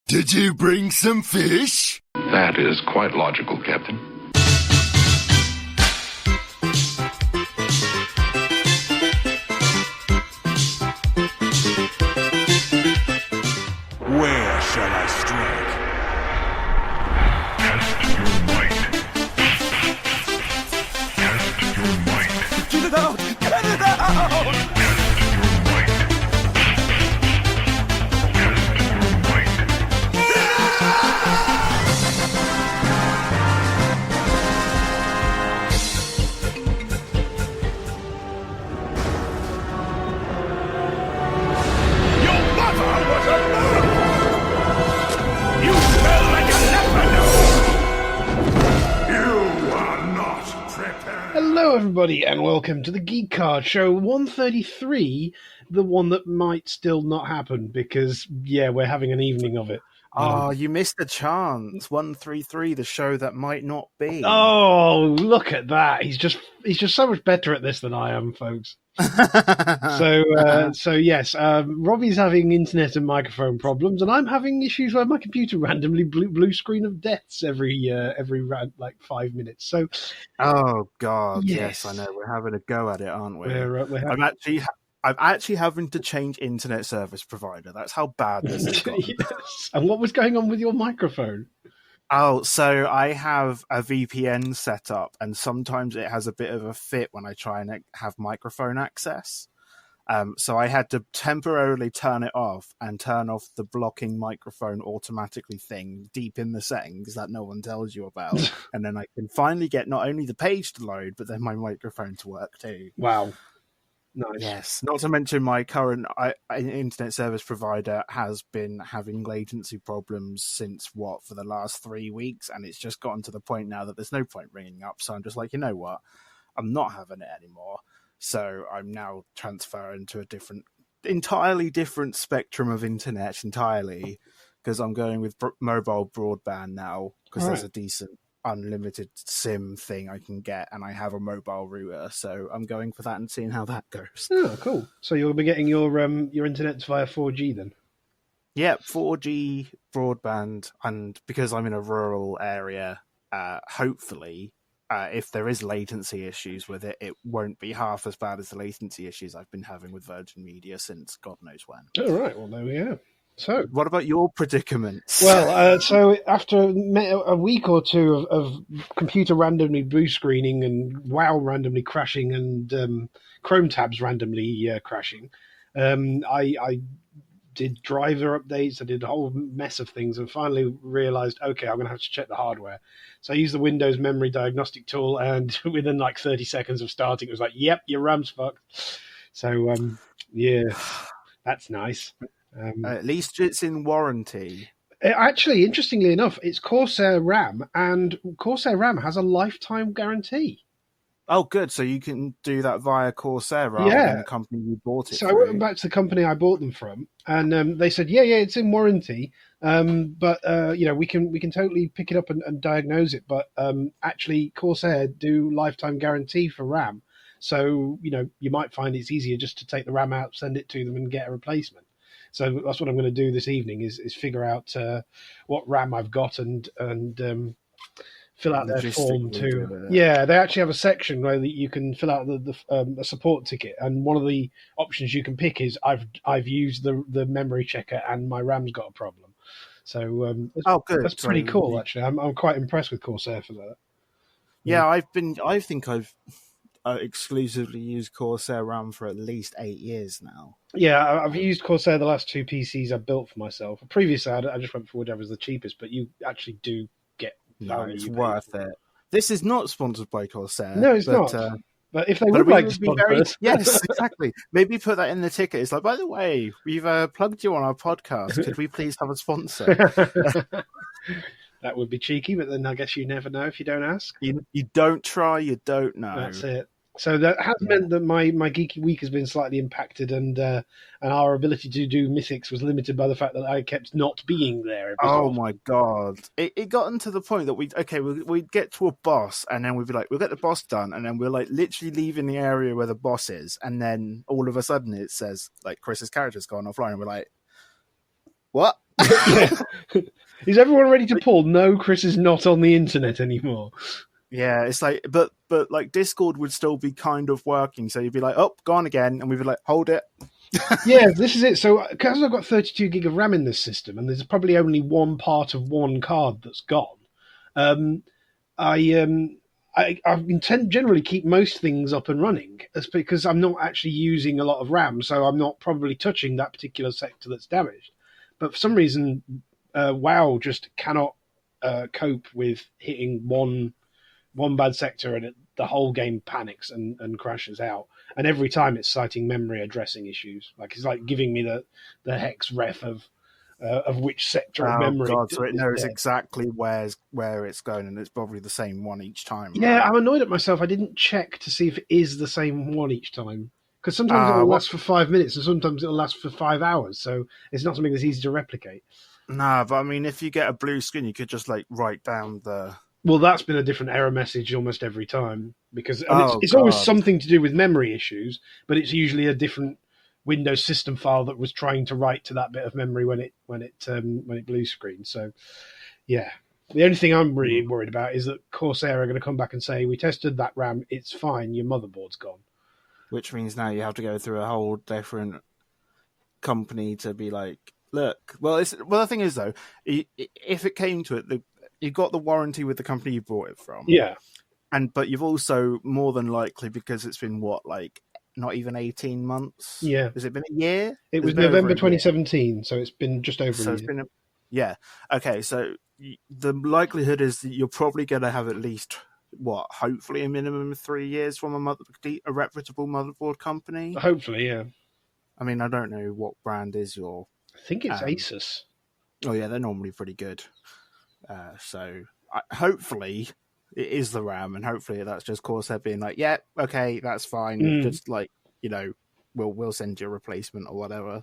Did you bring some fish? That is quite logical, Captain. Where shall I strike? Test your might. Test your might. Get it out! Get it out! Test your might. Test your might. Your mother was a murderer! You smell like a leopard! You are not prepared! Hello, everybody, and welcome to the Geek Card Show 133, the one that might still not happen because, yeah, we're having an evening of it. Oh, you missed a chance. 133, the show that might not be. Oh, look at that! He's just so much better at this than I am, folks. So yes, Robbie's having internet and microphone problems, and I'm having issues where my computer randomly blue screen of deaths every 5 minutes. So, Oh God, Yes. yes, I know. We're having a go at it, aren't we? we're having... I'm actually having to change internet service provider. That's how bad this has got. Yes. And what was going on with your microphone? Oh, so I have a VPN set up, and sometimes it has a bit of a fit when I try and have microphone access. So I had to temporarily turn it off and turn off the blocking microphone automatically thing deep in the settings that no one tells you about. And then I can finally get not only the page to load, but then my microphone to work too. Wow. Nice. Yes, not to mention my current internet service provider has been having latency problems since for the last 3 weeks, and it's just gotten to the point now that there's no point ringing up. So I'm just like, you know what, I'm not having it anymore. So I'm now transferring to a entirely different spectrum of internet entirely, because I'm going with mobile broadband now because there's a decent unlimited SIM thing I can get, and I have a mobile router, so I'm going for that and seeing how that goes. Oh, cool. So you'll be getting your internet via 4G then? Yeah, 4G broadband, and because I'm in a rural area, hopefully, if there is latency issues with it, it won't be half as bad as the latency issues I've been having with Virgin Media since God knows when. All right, well, there we go. So, What about your predicaments? well, so after a week or two of computer randomly blue screening and WoW randomly crashing and Chrome tabs randomly crashing, I did driver updates. I did a whole mess of things, and finally realized, okay, I'm going to have to check the hardware. So I used the Windows memory diagnostic tool, and within like 30 seconds of starting, it was like, "Yep, your RAM's fucked." So, yeah, that's nice. At least it's in warranty. Actually, interestingly enough, it's Corsair RAM, and Corsair RAM has a lifetime guarantee. Oh, good. So you can do that via Corsair rather than the company you bought it So through. I went back to the company I bought them from, and they said, yeah, it's in warranty, but we can totally pick it up and diagnose it. But actually, Corsair do lifetime guarantee for RAM, so you might find it's easier just to take the RAM out, send it to them, and get a replacement. So that's what I'm going to do this evening is figure out what RAM I've got and fill out their form too. Yeah, they actually have a section where you can fill out a support ticket, and one of the options you can pick is I've used the memory checker and my RAM's got a problem. So good. That's pretty cool. Actually, I'm quite impressed with Corsair for that. Yeah, I think I've exclusively used Corsair RAM for at least 8 years now. Yeah, I've used Corsair the last 2 PCs I built for myself. Previously, I just went for whatever's the cheapest, but you actually do get value. It's worth it. This is not sponsored by Corsair. No, it's not. But if they would like to sponsor us... Yes, exactly. Maybe put that in the ticket. It's like, by the way, we've plugged you on our podcast. Could we please have a sponsor? That would be cheeky, but then I guess you never know if you don't ask. You don't try, you don't know. That's it. So that has meant that my geeky week has been slightly impacted, and our ability to do mythics was limited by the fact that I kept not being there. Oh my god! It gotten to the point that we'd get to a boss, and then we'd be like, we'll get the boss done, and then we're like literally leaving the area where the boss is, and then all of a sudden it says like Chris's character's gone offline, and we're like, what? Yeah. Is everyone ready to pull? No, Chris is not on the internet anymore. Yeah, it's like, but like Discord would still be kind of working. So you'd be like, oh, gone again, and we'd be like, hold it. Yeah, this is it. So, because I've got 32 gig of RAM in this system, and there's probably only one part of one card that's gone, I generally keep most things up and running. That's because I'm not actually using a lot of RAM, so I'm not probably touching that particular sector that's damaged. But for some reason, WoW just cannot cope with hitting one bad sector, and the whole game panics and crashes out. And every time it's citing memory addressing issues. Like it's like giving me the hex ref of which sector of memory. God, so it knows exactly where it's going, and it's probably the same one each time. Yeah, right? I'm annoyed at myself. I didn't check to see if it is the same one each time. Because sometimes it'll last for 5 minutes, and sometimes it'll last for 5 hours. So it's not something that's easy to replicate. Nah, but I mean, if you get a blue screen, you could just like write down the. Well, that's been a different error message almost every time because it's always something to do with memory issues, but it's usually a different Windows system file that was trying to write to that bit of memory when it blue screened. So, yeah, the only thing I'm really worried about is that Corsair are going to come back and say we tested that RAM, it's fine, your motherboard's gone. Which means now you have to go through a whole different company to be like, look. Well, the thing is though, if it came to it, you got the warranty with the company you bought it from. Yeah. But you've also more than likely, because it's been like not even 18 months. Yeah. Has it been a year? It was November 2017, so it's been just over a year. Yeah. Okay, so the likelihood is that you're probably going to have at least hopefully a minimum of 3 years from a reputable motherboard company. Hopefully, yeah. I mean, I don't know what brand is your. I think it's Asus. Oh yeah, they're normally pretty good. So hopefully it is the RAM, and hopefully that's just Corsair being like, yeah, okay, that's fine. Just like, we'll send you a replacement or whatever.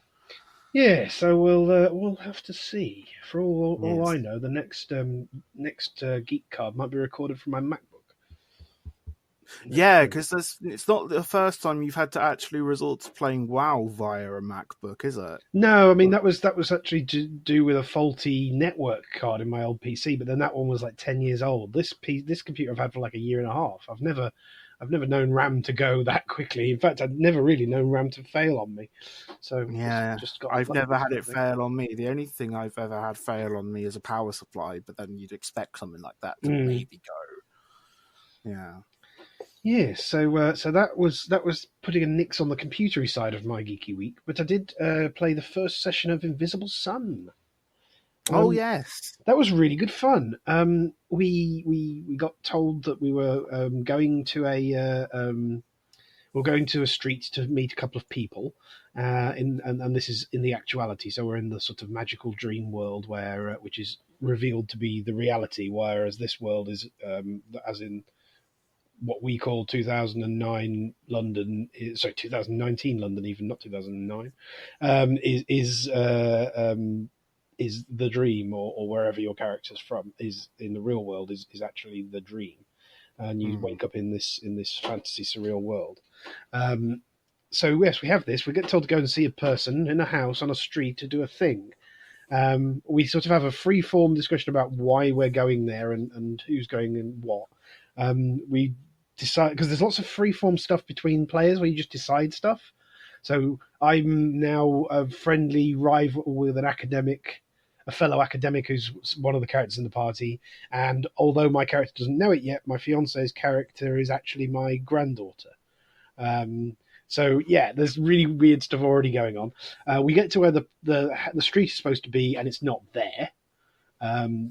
Yeah, so we'll have to see. For all I know, the next Geek card might be recorded from my MacBook. Yeah, because it's not the first time you've had to actually resort to playing WoW via a MacBook, is it? No, I mean that was actually to do with a faulty network card in my old PC, but then that one was like 10 years old. This computer I've had for like a year and a half. I've never known RAM to go that quickly. In fact, I'd never really known RAM to fail on me. So yeah, I've never had it fail on me. The only thing I've ever had fail on me is a power supply, but then you'd expect something like that to maybe go. Yeah. Yeah, so that was putting a nix on the computery side of my geeky week, but I did play the first session of Invisible Sun. Oh yes, that was really good fun. We got told that we were going to a street to meet a couple of people, and this is in the actuality. So we're in the sort of magical dream world which is revealed to be the reality, whereas this world is as in what we call 2009 London, 2019 London, even not 2009, is the dream, or wherever your character's from is in the real world is actually the dream, and you wake up in this fantasy surreal world. So yes, we have this. We get told to go and see a person in a house on a street to do a thing. We sort of have a free form discussion about why we're going there and who's going and what. We decide, because there's lots of freeform stuff between players where you just decide stuff. So I'm now a friendly rival with a fellow academic who's one of the characters in the party, and although my character doesn't know it yet, my fiance's character is actually my granddaughter. So yeah, there's really weird stuff already going on. We get to where the street is supposed to be, and it's not there.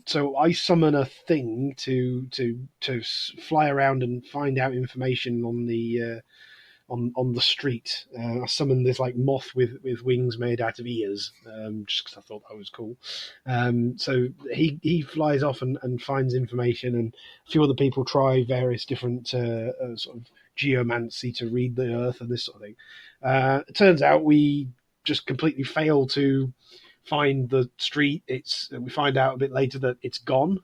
So I summon a thing to fly around and find out information on the street. I summoned this like moth with wings made out of ears, just because I thought that was cool. So he flies off and finds information, and a few other people try various different sort of geomancy to read the earth and this sort of thing. It turns out we just completely fail to find the street. We find out a bit later that it's gone,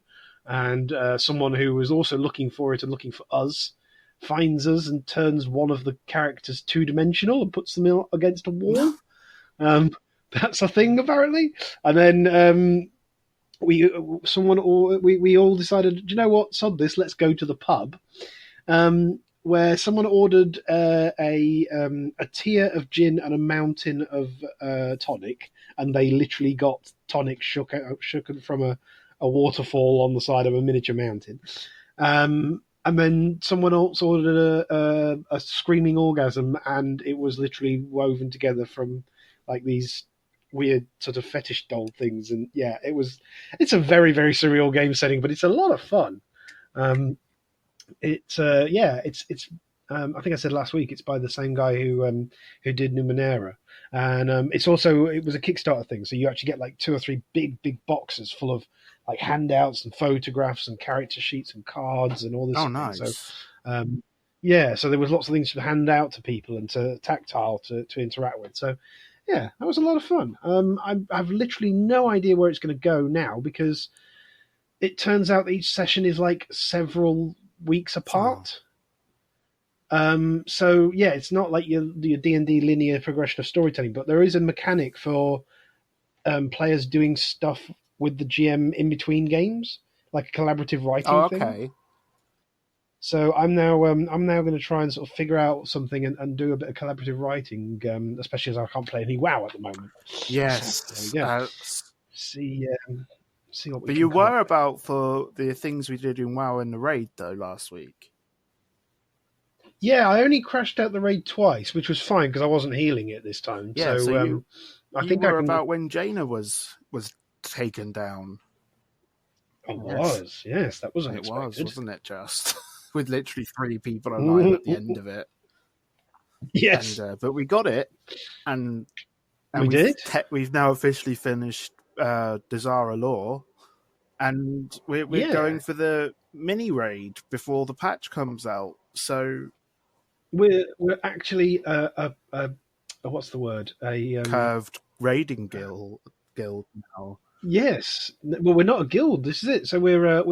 and someone who was also looking for it and looking for us finds us and turns one of the characters two-dimensional and puts them against a wall. That's a thing apparently. And then we all decided, do you know what? Sod this. Let's go to the pub. Where someone ordered a tier of gin and a mountain of tonic, and they literally got tonic shooken from a waterfall on the side of a miniature mountain. And then someone else ordered a screaming orgasm, and it was literally woven together from like these weird sort of fetish doll things. And yeah, it's a very, very surreal game setting, but it's a lot of fun. It's I think I said last week it's by the same guy who did Numenera, and it was a Kickstarter thing, so you actually get like 2 or 3 big boxes full of like handouts and photographs and character sheets and cards and all this. Oh, sort of nice. thing. So so there was lots of things to hand out to people and to tactile to interact with. So yeah, that was a lot of fun. I've literally no idea where it's going to go now, because it turns out that each session is like several weeks apart. So yeah, it's not like your D&D linear progression of storytelling, but there is a mechanic for players doing stuff with the GM in between games, like a collaborative writing thing. Okay. So I'm now going to try and sort of figure out something and do a bit of collaborative writing, especially as I can't play any WoW at the moment. Yes. So, see what we But can you come were up about for the things we did in WoW in the raid though last week. with. Yeah, I only crashed out the raid twice, which was fine because I wasn't healing it this time. Yeah, so I think were about when Jaina was taken down. I was, yes, that was It unexpected. wasn't it? Just with literally 3 people alive at the end of it. Yes, And, but we got it, and we did. We've now officially finished Desire Law, and we're going for the mini raid before the patch comes out. So we're actually what's the word? A curved raiding guild now. Yes, well, we're not a guild. This is it. So we're a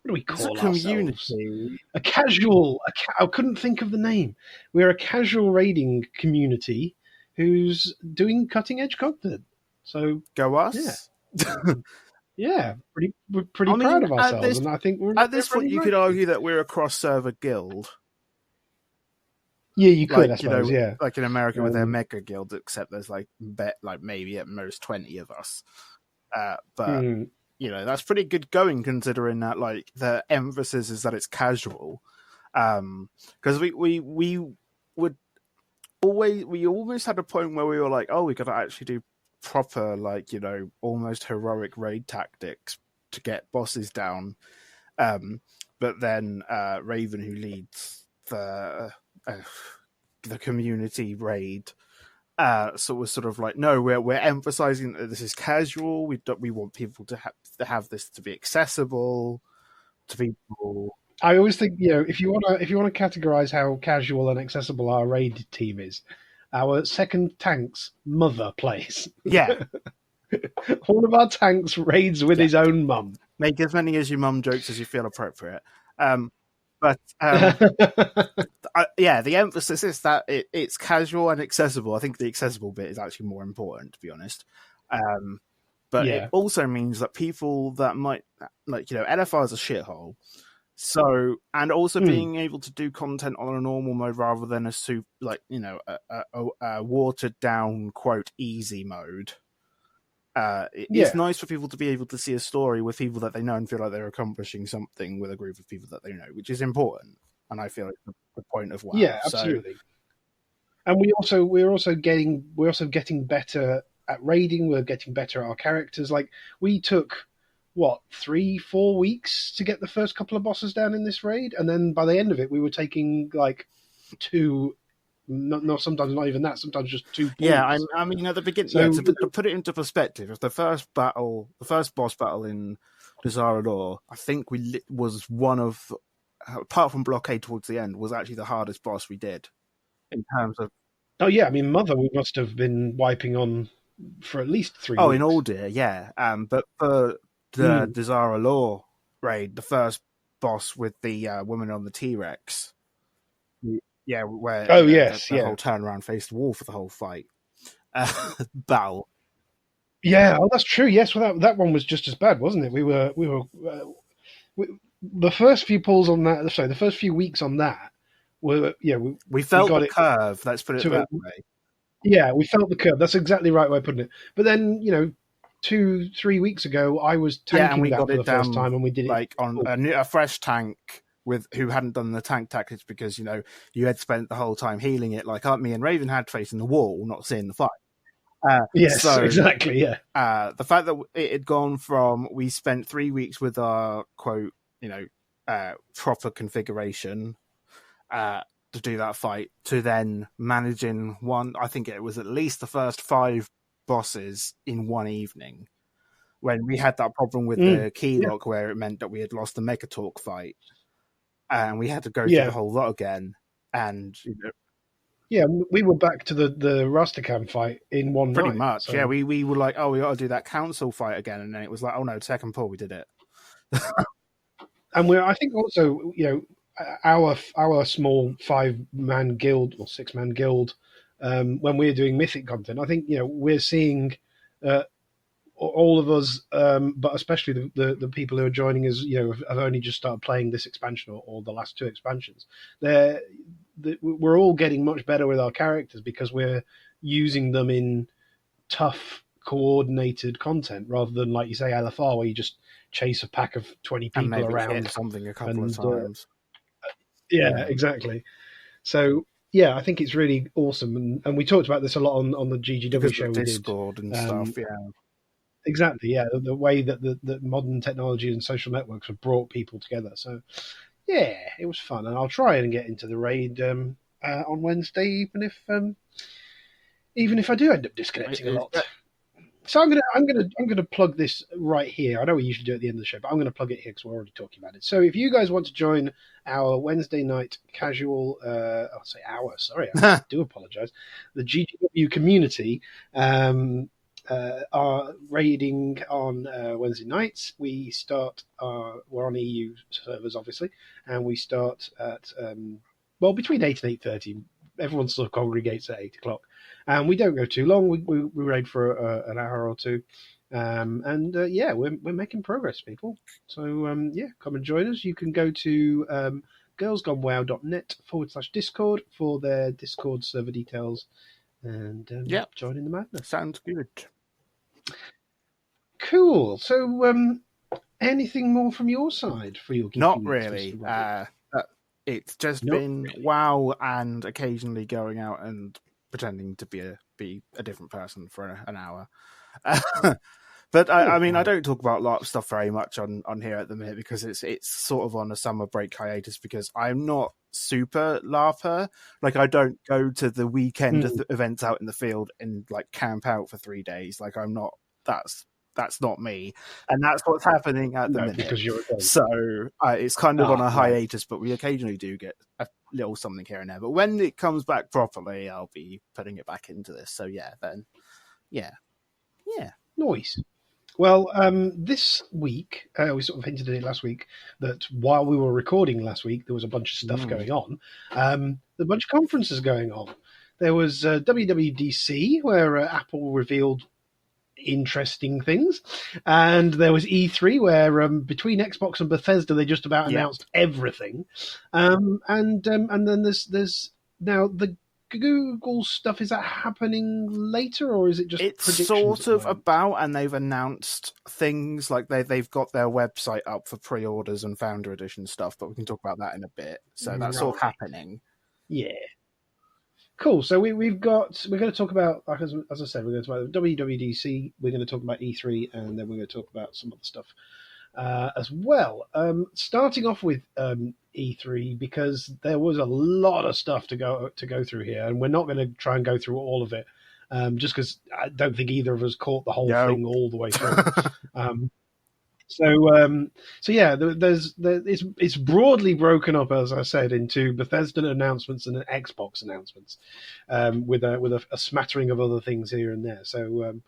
what do we call It's a ourselves? community. A casual. I couldn't think of the name. We're a casual raiding community who's doing cutting edge content. So Go us. yeah, we're pretty proud of ourselves, and I think we're at this point you could argue that we're a cross server guild. Yeah, you could, like, I suppose. Yeah, like in America with their mega guild, except there's like maybe at most 20 of us. But that's pretty good going, considering that like the emphasis is that it's casual. Because we would almost had a point where we were like, oh, we got to actually do proper almost heroic raid tactics to get bosses down. But then Raven, who leads the community raid, so was sort of like, no, we're emphasizing that this is casual. We want people to have this to be accessible to people. I always think, if you want to categorize how casual and accessible our raid team is, our second tank's mother plays. Yeah. All of our tanks raids with his own mum. Make as many as your mum jokes as you feel appropriate. The emphasis is that it's casual and accessible. I think the accessible bit is actually more important, to be honest. But it also means that people that might, LFR is a shithole. So, and also being able to do content on a normal mode rather than a watered down, quote, easy mode. It's nice for people to be able to see a story with people that they know and feel like they're accomplishing something with a group of people that they know, which is important. And I feel like the point of WoW. Yeah, absolutely. And we're also getting better at raiding. We're getting better at our characters. Like, we took 3-4 weeks to get the first couple of bosses down in this raid, and then by the end of it, we were taking like 2. No, sometimes not even that. Sometimes just 2 points. Yeah, I mean, at the beginning, to put it into perspective, if the first boss battle in Desire Law, I think was one of, apart from Blockade towards the end, was actually the hardest boss we did in terms of. Oh yeah, I mean, Mother, we must have been wiping on for at least 3 weeks. Oh, in Aldir, yeah. But for the Desire Law raid, the first boss with the woman on the T-Rex. Yeah, where the whole turnaround faced the wall for the whole fight. Bow. Yeah, oh, that's true. Yes, well, that one was just as bad, wasn't it? The first few pulls on that. Sorry, the first few weeks on that were We felt got the it curve. Let's put it to that way. Yeah, we felt the curve. That's exactly the right way of putting it. But then 2-3 weeks ago, I was Yeah, and tanking we that got for it the first down time, and we did it like on a fresh tank with who hadn't done the tank tactics because you had spent the whole time healing it. Like me and Raven had facing the wall, not seeing the fight. Yes, so, exactly. Yeah. The fact that it had gone from we spent 3 weeks with our quote, proper configuration to do that fight to then managing one. I think it was at least the first 5 bosses in one evening. When we had that problem with the key lock where it meant that we had lost the Megatalk fight and we had to go through the whole lot again. And yeah, we were back to the Rusticam fight in one pretty night. much. So. Yeah, we were like, oh, we got to do that council fight again, and then it was like, oh no, second pull, we did it. And I think also, our small 5-man guild or 6-man guild, when we're doing mythic content, I think we're seeing all of us, but especially the people who are joining us, have only just started playing this expansion or the last 2 expansions. We're all getting much better with our characters because we're using them in tough, coordinated content rather than, like you say, LFR, where you just chase a pack of 20 people and maybe around hit something a couple of times. Exactly. So yeah, I think it's really awesome, and we talked about this a lot on the GGW because show of we Discord did. and stuff. Yeah, exactly. Yeah, the way that the modern technology and social networks have brought people together. So yeah, it was fun, and I'll try and get into the raid on Wednesday, even if I do end up disconnecting a lot. So I'm gonna plug this right here. I know we usually do it at the end of the show, but I'm gonna plug it here because we're already talking about it. So if you guys want to join our Wednesday night casual, I'll say hour. Sorry, I do apologise. The GGW community are raiding on Wednesday nights. We start. We're on EU servers, obviously, and we start at between 8 and 8:30. Everyone sort of congregates at 8 o'clock. And we don't go too long. We raid for an hour or two. We're making progress, people. So, come and join us. You can go to girlsgonewow.net/Discord for their Discord server details and join in the madness. Sounds good. Cool. So, anything more from your side for your Geeky Not weeks, really. Mr. Robbie? It's just been WoW and occasionally going out and pretending to be a different person for an hour. But I mean, I don't talk about a lot of stuff very much on here at the minute because it's sort of on a summer break hiatus because I'm not super LARPer. Like I don't go to the weekend events out in the field and like camp out for 3 days. Like I'm not. That's not me, and that's what's happening at the minute. Because you're a dog. So it's kind of on a hiatus, but we occasionally do get a little something here and there. But when it comes back properly, I'll be putting it back into this. So Nice. Well, this week, we sort of hinted at it last week, that while we were recording last week, there was a bunch of stuff going on. A bunch of conferences going on. There was WWDC, where Apple revealed interesting things, and there was E3 where between Xbox and Bethesda they just about announced everything, and then there's now the Google stuff. Is that happening later, or is it just it's sort of about, and they've announced things like they've got their website up for pre-orders and Founder Edition stuff, but we can talk about that in a bit. So that's sort of happening. Yeah. Cool. So we're going to talk about, like as I said, we're going to talk about WWDC. We're going to talk about E3, and then we're going to talk about some other stuff as well. Starting off with E3 because there was a lot of stuff to go through here, and we're not going to try and go through all of it, just because I don't think either of us caught the whole thing all the way through. It's broadly broken up, as I said, into Bethesda announcements and Xbox announcements, with a smattering of other things here and there. So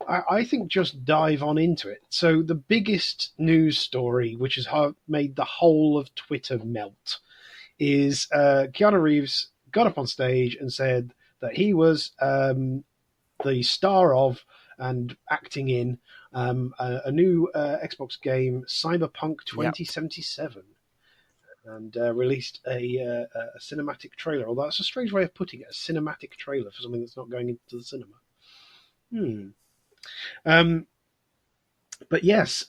I think just dive on into it. So the biggest news story, which has made the whole of Twitter melt, is Keanu Reeves got up on stage and said that he was the star of and acting in a new Xbox game, Cyberpunk 2077. And released a cinematic trailer. Although that's a strange way of putting it, a cinematic trailer for something that's not going into the cinema. But yes,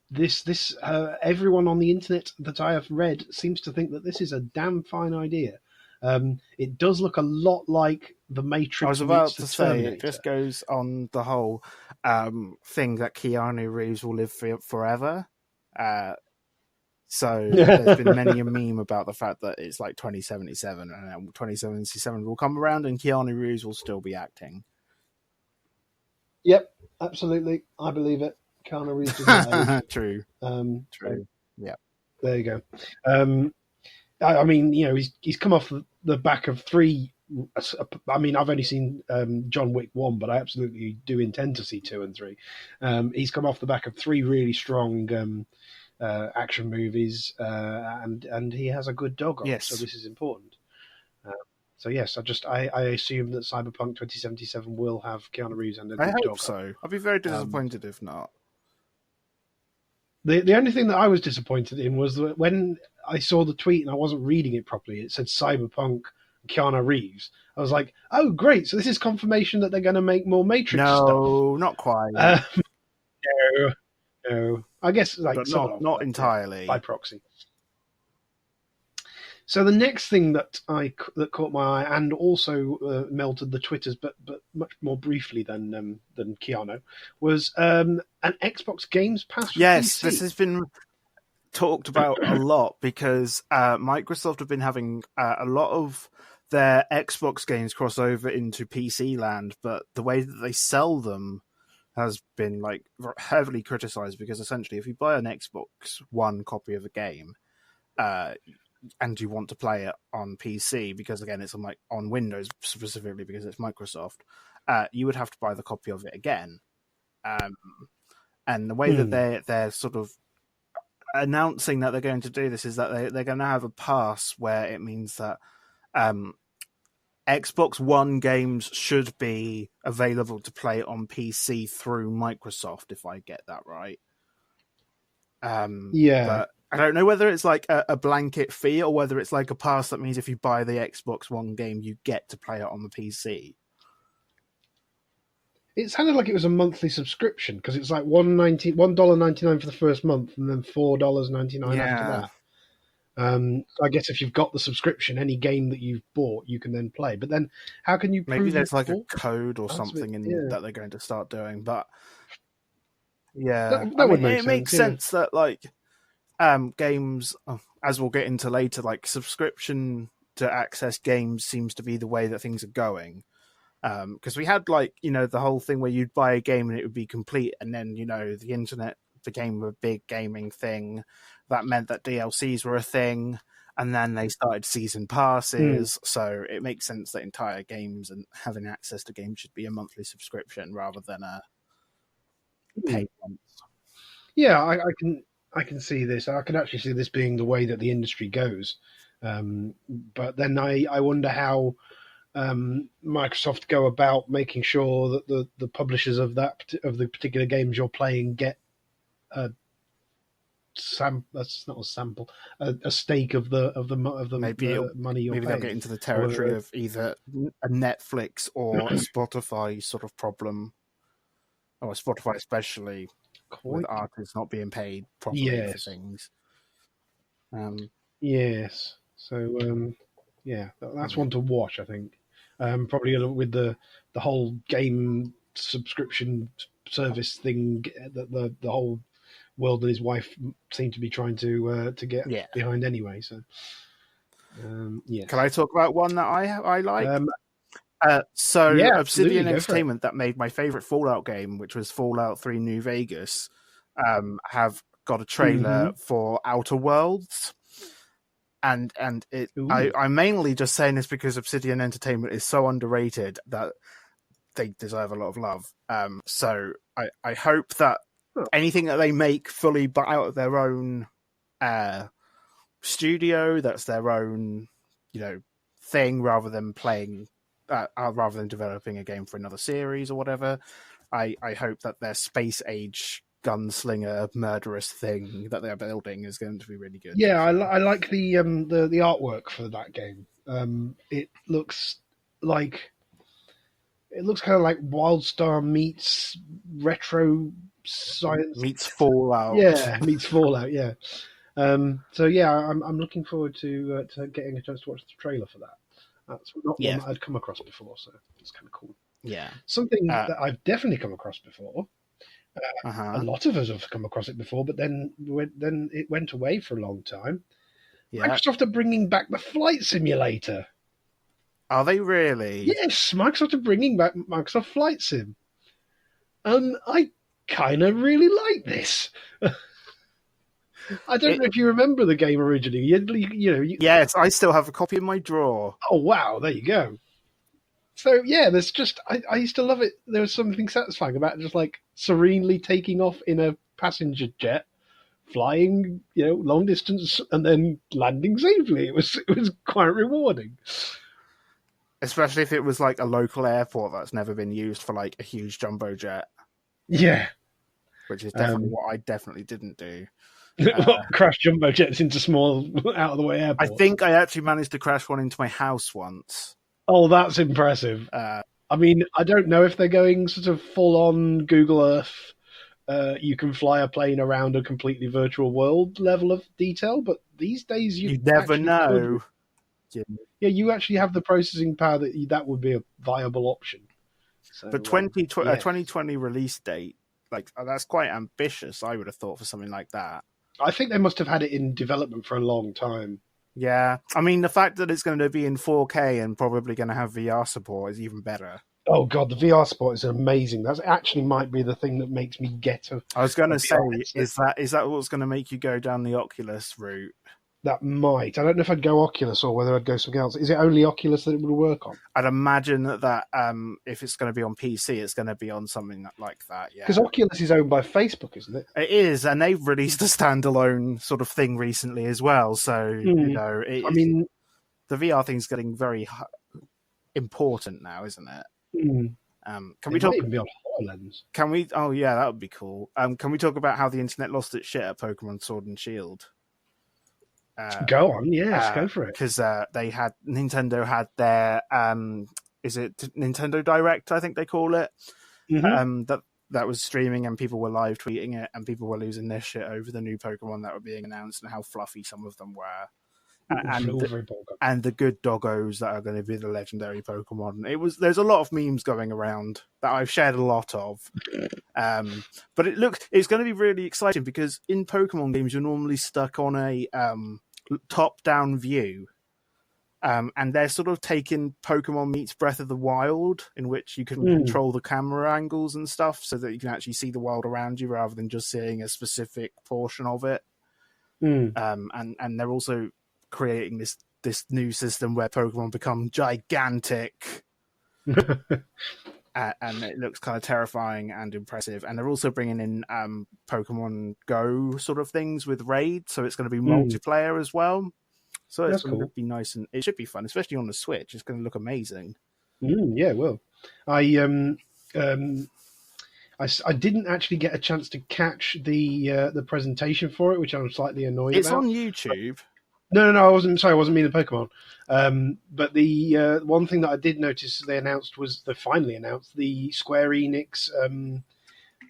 this everyone on the internet that I have read seems to think that this is a damn fine idea. It does look a lot like the Matrix. I was about meets to the say, Terminator. it just goes on the whole thing that Keanu Reeves will live forever. So there's been many a meme about the fact that it's like 2077, and then 2077 will come around and Keanu Reeves will still be acting. Yep, absolutely. I believe it. Keanu Reeves does not age. True. True. So, Yeah. there you go. I mean, you know, he's come off the back of 3. I mean, I've only seen John Wick 1, but I absolutely do intend to see 2 and 3. He's come off the back of 3 really strong action movies, and he has a good dog on. Yes. So this is important. So yes, I assume that Cyberpunk 2077 will have Keanu Reeves and a good I dog. hope so. I'd be very disappointed if not. The only thing that I was disappointed in was that when I saw the tweet and I wasn't reading it properly, it said Cyberpunk Keanu Reeves. I was like, oh great, so this is confirmation that they're going to make more Matrix stuff. No, not quite. No. I guess like but sort of, not but, entirely. by proxy. So the next thing that caught my eye and also melted the Twitters, but much more briefly than Keanu, was an Xbox Games Pass. For Yes, PC. this has been talked about a lot because Microsoft have been having a lot of their Xbox games cross over into PC land, but the way that they sell them has been like heavily criticized because essentially if you buy an Xbox One copy of a game and you want to play it on PC, because again it's on Windows specifically because it's Microsoft, you would have to buy the copy of it again. And the way that they're sort of announcing that they're going to do this is that they're going to have a pass where it means that Xbox One games should be available to play on PC through Microsoft, if I get that right. Yeah. But I don't know whether it's like a blanket fee or whether it's like a pass that means if you buy the Xbox One game, you get to play it on the PC. It sounded like it was a monthly subscription because it's like $1.99 for the first month and then $4.99 after that. I guess if you've got the subscription, any game that you've bought, you can then play. But then, how can you? Maybe there's like a code or something that they're going to start doing. But yeah, that would make it makes sense that like games, as we'll get into later, like subscription to access games seems to be the way that things are going. Because we had the whole thing where you'd buy a game and it would be complete, and then the internet became a big gaming thing. That meant that DLCs were a thing, and then they started season passes. So it makes sense that entire games and having access to games should be a monthly subscription rather than a paid one. Yeah, I can see this. I can actually see this being the way that the industry goes. But then I wonder how Microsoft go about making sure that the publishers of the particular games you're playing get a stake of the money you're maybe paying. they'll get into the territory of either a Netflix or a Spotify sort of problem, or Spotify especially with artists not being paid properly for things. Yes. So that's one to watch, I think. Probably with the whole game subscription service thing that the whole world and his wife seem to be trying to get behind anyway. So, yes. Can I talk about one that I like? Obsidian Entertainment, that made my favorite Fallout game, which was Fallout 3 New Vegas, have got a trailer for Outer Worlds. And I'm mainly just saying this because Obsidian Entertainment is so underrated that they deserve a lot of love. So I hope that anything that they make fully but out of their own studio, that's their own thing, rather than playing rather than developing a game for another series or whatever. I hope that their space age gunslinger murderous thing that they're building is going to be really good. Yeah, I like the artwork for that game. It looks kind of like WildStar meets retro science. Meets Fallout. Yeah, meets Fallout. Yeah. So yeah, I'm looking forward to getting a chance to watch the trailer for that. That's not one that I'd come across before, so it's kind of cool. Yeah. Something that I've definitely come across before. A Uh-huh. lot of us have come across it before, but then it went away for a long time. Yeah. Microsoft are bringing back the Flight Simulator. Are they really? Yes, Microsoft are bringing back Microsoft Flight Sim. I kind of really like this. I don't know if you remember the game originally. Yes, I still have a copy in my drawer. Oh, wow, there you go. So, yeah, there's just... I used to love it. There was something satisfying about just, like, serenely taking off in a passenger jet, flying, long distance, and then landing safely. It was quite rewarding. Especially if it was, like, a local airport that's never been used for, like, a huge jumbo jet. Yeah. Which is definitely what I definitely didn't do. Crash jumbo jets into small, out-of-the-way airports. I think I actually managed to crash one into my house once. Oh, that's impressive. I mean, I don't know if they're going sort of full-on Google Earth, you can fly a plane around a completely virtual world level of detail, but these days you never know. Yeah, you actually have the processing power that would be a viable option. So, but 2020 release date, like that's quite ambitious, I would have thought, for something like that. I think they must have had it in development for a long time. Yeah, I mean, the fact that it's going to be in 4K and probably going to have VR support is even better. Oh god, the VR support is amazing. That actually might be the thing that makes me get a... I was going to say, is that what's going to make you go down the Oculus route? That might. I don't know if I'd go Oculus or whether I'd go something else. Is it only Oculus that it would work on? I'd imagine that if it's going to be on PC, it's going to be on something like that, yeah. Because Oculus is owned by Facebook, isn't it? It is, and they've released a standalone sort of thing recently as well. So, I mean, the VR thing's getting very important now, isn't it? Can we talk? Even be on HoloLens. Can we? Oh yeah, that would be cool. Can we talk about how the internet lost its shit at Pokemon Sword and Shield? Go on, yes, go for it. Because Nintendo had their is it Nintendo Direct? I think they call it. Mm-hmm. That was streaming and people were live tweeting it and people were losing their shit over the new Pokemon that were being announced and how fluffy some of them were. And the good doggos that are going to be the legendary Pokemon. There's a lot of memes going around that I've shared a lot of. But it's going to be really exciting because in Pokemon games, you're normally stuck on a top-down view. And they're sort of taking Pokemon meets Breath of the Wild, in which you can control the camera angles and stuff so that you can actually see the world around you rather than just seeing a specific portion of it. And they're also creating this new system where Pokemon become gigantic. And it looks kind of terrifying and impressive. And they're also bringing in Pokemon Go sort of things with Raid, so it's going to be multiplayer as well. So it's going to be nice and it should be fun, especially on the Switch. It's going to look amazing. Yeah, it will. I didn't actually get a chance to catch the presentation for it, which I'm slightly annoyed about. It's on YouTube. No, I wasn't. Sorry, I wasn't meaning Pokemon. But the one thing that I did notice they finally announced the Square Enix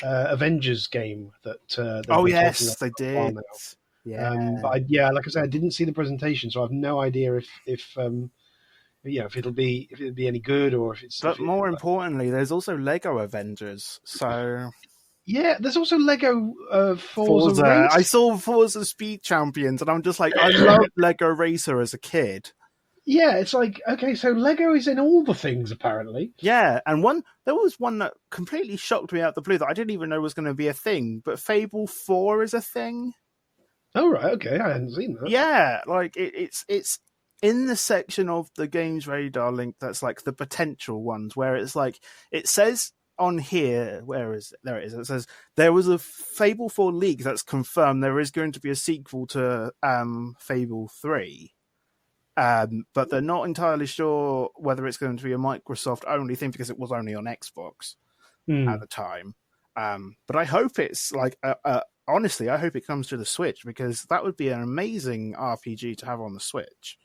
Avengers game that. Oh yes, they did. Yeah, but like I said, I didn't see the presentation, so I have no idea if it'll be any good or if it's. But more importantly, there's also Lego Avengers, so. Yeah, there's also Lego Forza Race. I saw Forza Speed Champions, and I'm just like, I loved Lego Racer as a kid. Yeah, it's like, okay, so Lego is in all the things, apparently. Yeah, and there was one that completely shocked me out the blue that I didn't even know was going to be a thing, but Fable 4 is a thing. Oh, right, okay, I hadn't seen that. Yeah, like, it's in the section of the Games Radar link that's like the potential ones, where it's like, it says... on here, where is it? There it is. It says there was a Fable 4 leak that's confirmed there is going to be a sequel to Fable 3. But they're not entirely sure whether it's going to be a Microsoft only thing because it was only on Xbox at the time. But I hope it's like honestly, I hope it comes to the Switch because that would be an amazing RPG to have on the Switch.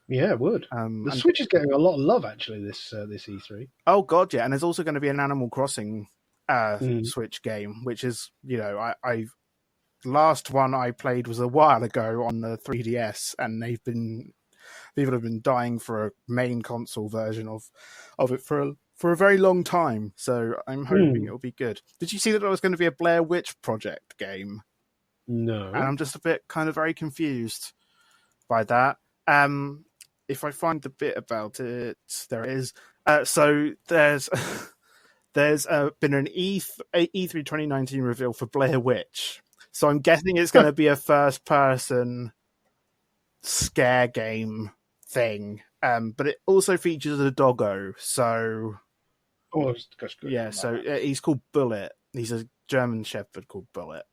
Yeah, it would. The Switch is getting a lot of love actually this E3. Oh god, yeah, and there's also going to be an Animal Crossing Switch game, which is I last one I played was a while ago on the 3DS, and people have been dying for a main console version of it for a very long time. So I'm hoping it'll be good. Did you see that there was going to be a Blair Witch Project game? No, and I'm just a bit kind of very confused by that. If I find the bit about it, there it is. So there's been an E3 2019 reveal for Blair Witch. So I'm guessing it's going to be a first-person scare game thing. But it also features a doggo. So so he's called Bullet. He's a German Shepherd called Bullet.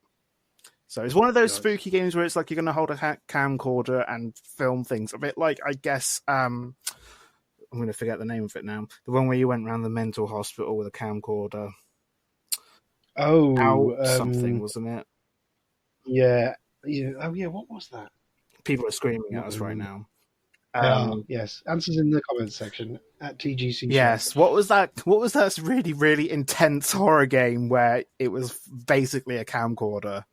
So it's one of those spooky games where it's like you're going to hold a camcorder and film things. A bit like, I guess, I'm going to forget the name of it now. The one where you went around the mental hospital with a camcorder. Something, wasn't it? Yeah. Oh, yeah. What was that? People are screaming at us right now. Yes. Answers in the comments section at TGC. Yes. What was that? What was that really, really intense horror game where it was basically a camcorder?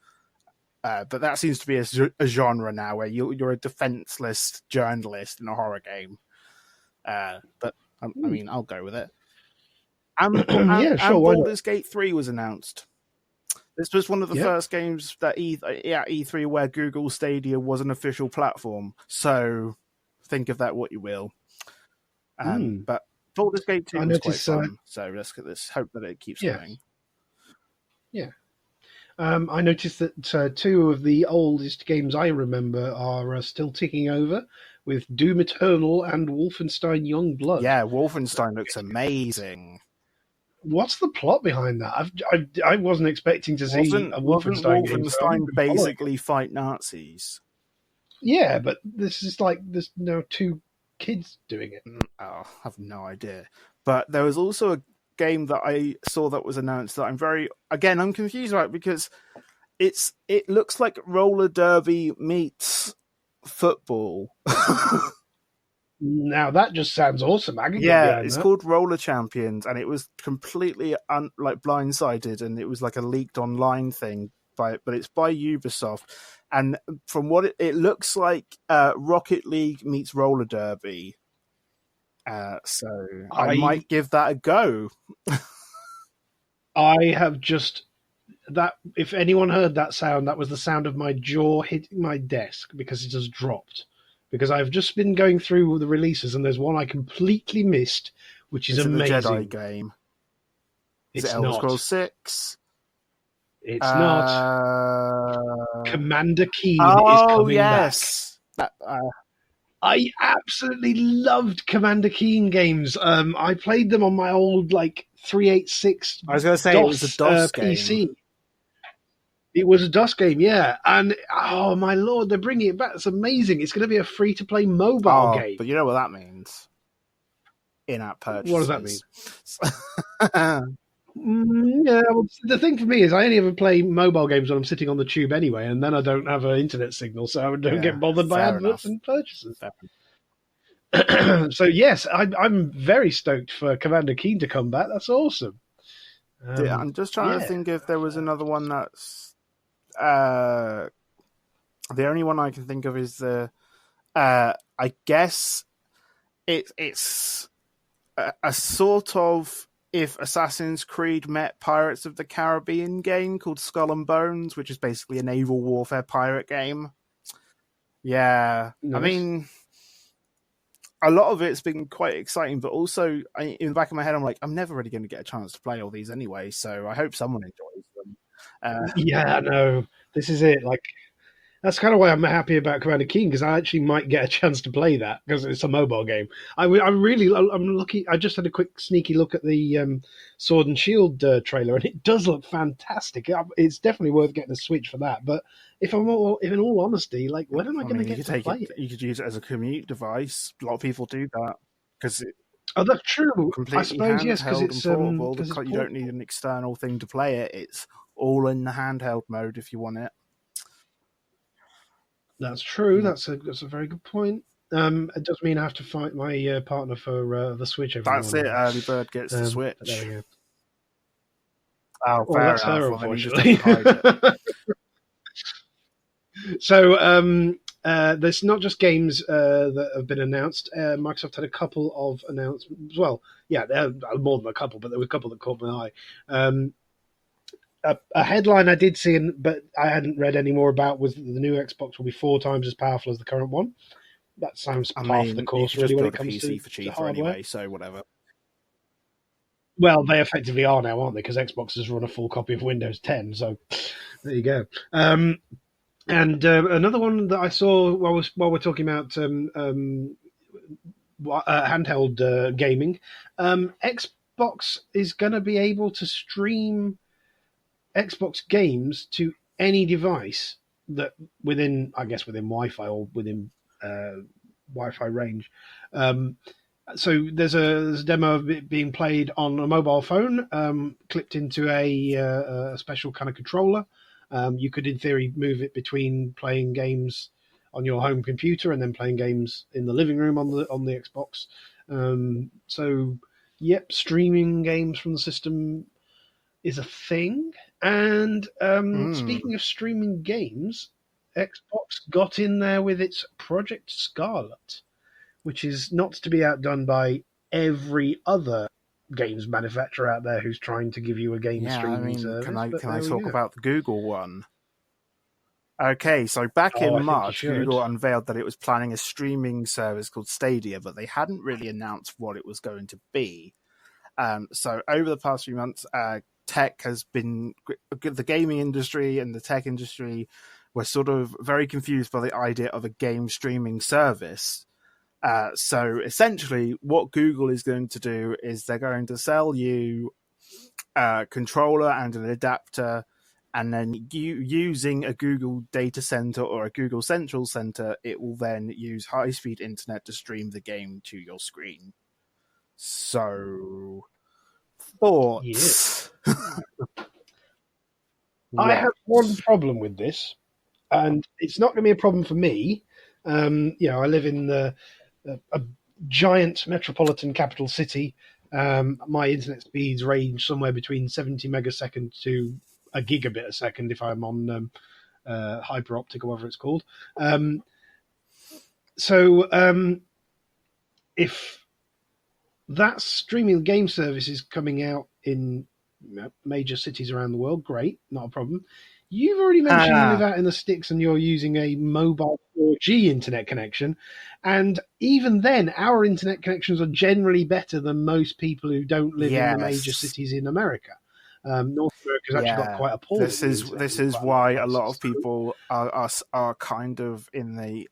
But that seems to be a genre now where you're a defenseless journalist in a horror game. But I mean, I'll go with it. And Baldur's Gate 3 was announced. This was one of the first games that E3 where Google Stadia was an official platform. So think of that what you will. But Baldur's Gate 2 was quite fun. So let's hope that it keeps going. Yeah. I noticed that two of the oldest games I remember are still ticking over, with Doom Eternal and Wolfenstein Youngblood. Yeah, Wolfenstein looks amazing. What's the plot behind that? I wasn't expecting to see a Wolfenstein game. Wolfenstein basically fight Nazis? Yeah, but this is like there's now two kids doing it. I have no idea. But there was also a game that I saw that was announced that I'm confused about because it looks like roller derby meets football. Now that just sounds awesome. It's called Roller Champions, and it was completely blindsided, and it was like a leaked online thing. But it's by Ubisoft, and from what it looks like, Rocket League meets roller derby. So I might give that a go. I have just that. If anyone heard that sound, that was the sound of my jaw hitting my desk because it has dropped. Because I've just been going through the releases, and there's one I completely missed, which is amazing. It's a Jedi game. Is it Elder Scrolls 6? It's not. Commander Keen is coming back. I absolutely loved Commander Keen games. I played them on my old 386. I was going to say it was a DOS PC. Game. It was a DOS game, yeah. And oh my lord, they're bringing it back. It's amazing. It's going to be a free-to-play mobile game. But you know what that means? In-app purchases. What does that mean? Yeah, well, the thing for me is I only ever play mobile games when I'm sitting on the tube anyway, and then I don't have an internet signal, so I don't get bothered by adverts and purchases. So yes, I'm very stoked for Commander Keen to come back. That's awesome. I'm just trying to think if there was another one that's... the only one I can think of is the... I guess it's a sort of... If Assassin's Creed met Pirates of the Caribbean game called Skull and Bones, which is basically a naval warfare pirate game. Yeah. Nice. I mean, a lot of it's been quite exciting, but also in the back of my head, I'm like, I'm never really going to get a chance to play all these anyway, so I hope someone enjoys them. Yeah, no, this is it. That's kind of why I'm happy about Commander Keen, because I actually might get a chance to play that because it's a mobile game. I'm lucky. I just had a quick sneaky look at the Sword and Shield trailer, and it does look fantastic. It's definitely worth getting a Switch for that. But if in all honesty, like, when am I going to get to play it? You could use it as a commute device. A lot of people do that because it's Oh, that's true. I completely suppose yes, because handheld and it's portable. 'cause it's You don't need an external thing to play it. It's all in the handheld mode if you want it. That's true. Yeah. That's a very good point. It does mean I have to fight my partner for the Switch every That's it. morning. Early bird gets the Switch. There we go. Oh, Well, fair that's enough. her, Well, then you just have unfortunately. to hide it. So there's not just games that have been announced. Microsoft had a couple of announcements. Well, yeah, there are more than a couple, but there were a couple that caught my eye. A headline I did see, but I hadn't read any more about, was that the new Xbox will be 4 times as powerful as the current one. That sounds par for the course, really, when it comes to for cheaper hardware. anyway, so whatever. Well, they effectively are now, aren't they? Because Xbox has run a full copy of Windows 10, so there you go. And another one that I saw while we're talking about handheld gaming, Xbox is going to be able to stream Xbox games to any device that within Wi-Fi or within Wi-Fi range. So there's a demo of it being played on a mobile phone, clipped into a special kind of controller. You could, in theory, move it between playing games on your home computer and then playing games in the living room on the Xbox. So, yep, streaming games from the system is a thing. And speaking of streaming games, Xbox got in there with its Project Scarlet, which is not to be outdone by every other games manufacturer out there who's trying to give you a game streaming service. Can I talk about the Google one? Okay, so back I in think March, you should. Google unveiled that it was planning a streaming service called Stadia, but they hadn't really announced what it was going to be. So over the past few months, tech has been, the gaming industry and the tech industry were sort of very confused by the idea of a game streaming service. So essentially what Google is going to do is they're going to sell you a controller and an adapter, and then using a Google data center or a Google Central Center, it will then use high-speed internet to stream the game to your screen. So, thoughts? I have one problem with this, and it's not going to be a problem for me. I live in a giant metropolitan capital city. My internet speeds range somewhere between 70 megaseconds to a gigabit a second if I'm on hyper optic or whatever it's called. If that streaming game service is coming out in major cities around the world, great, not a problem. You've already mentioned you live out in the sticks and you're using a mobile 4G internet connection. And even then, our internet connections are generally better than most people who don't live in the major cities in America. North America's actually got quite appalling. This is why a lot of people are kind of in the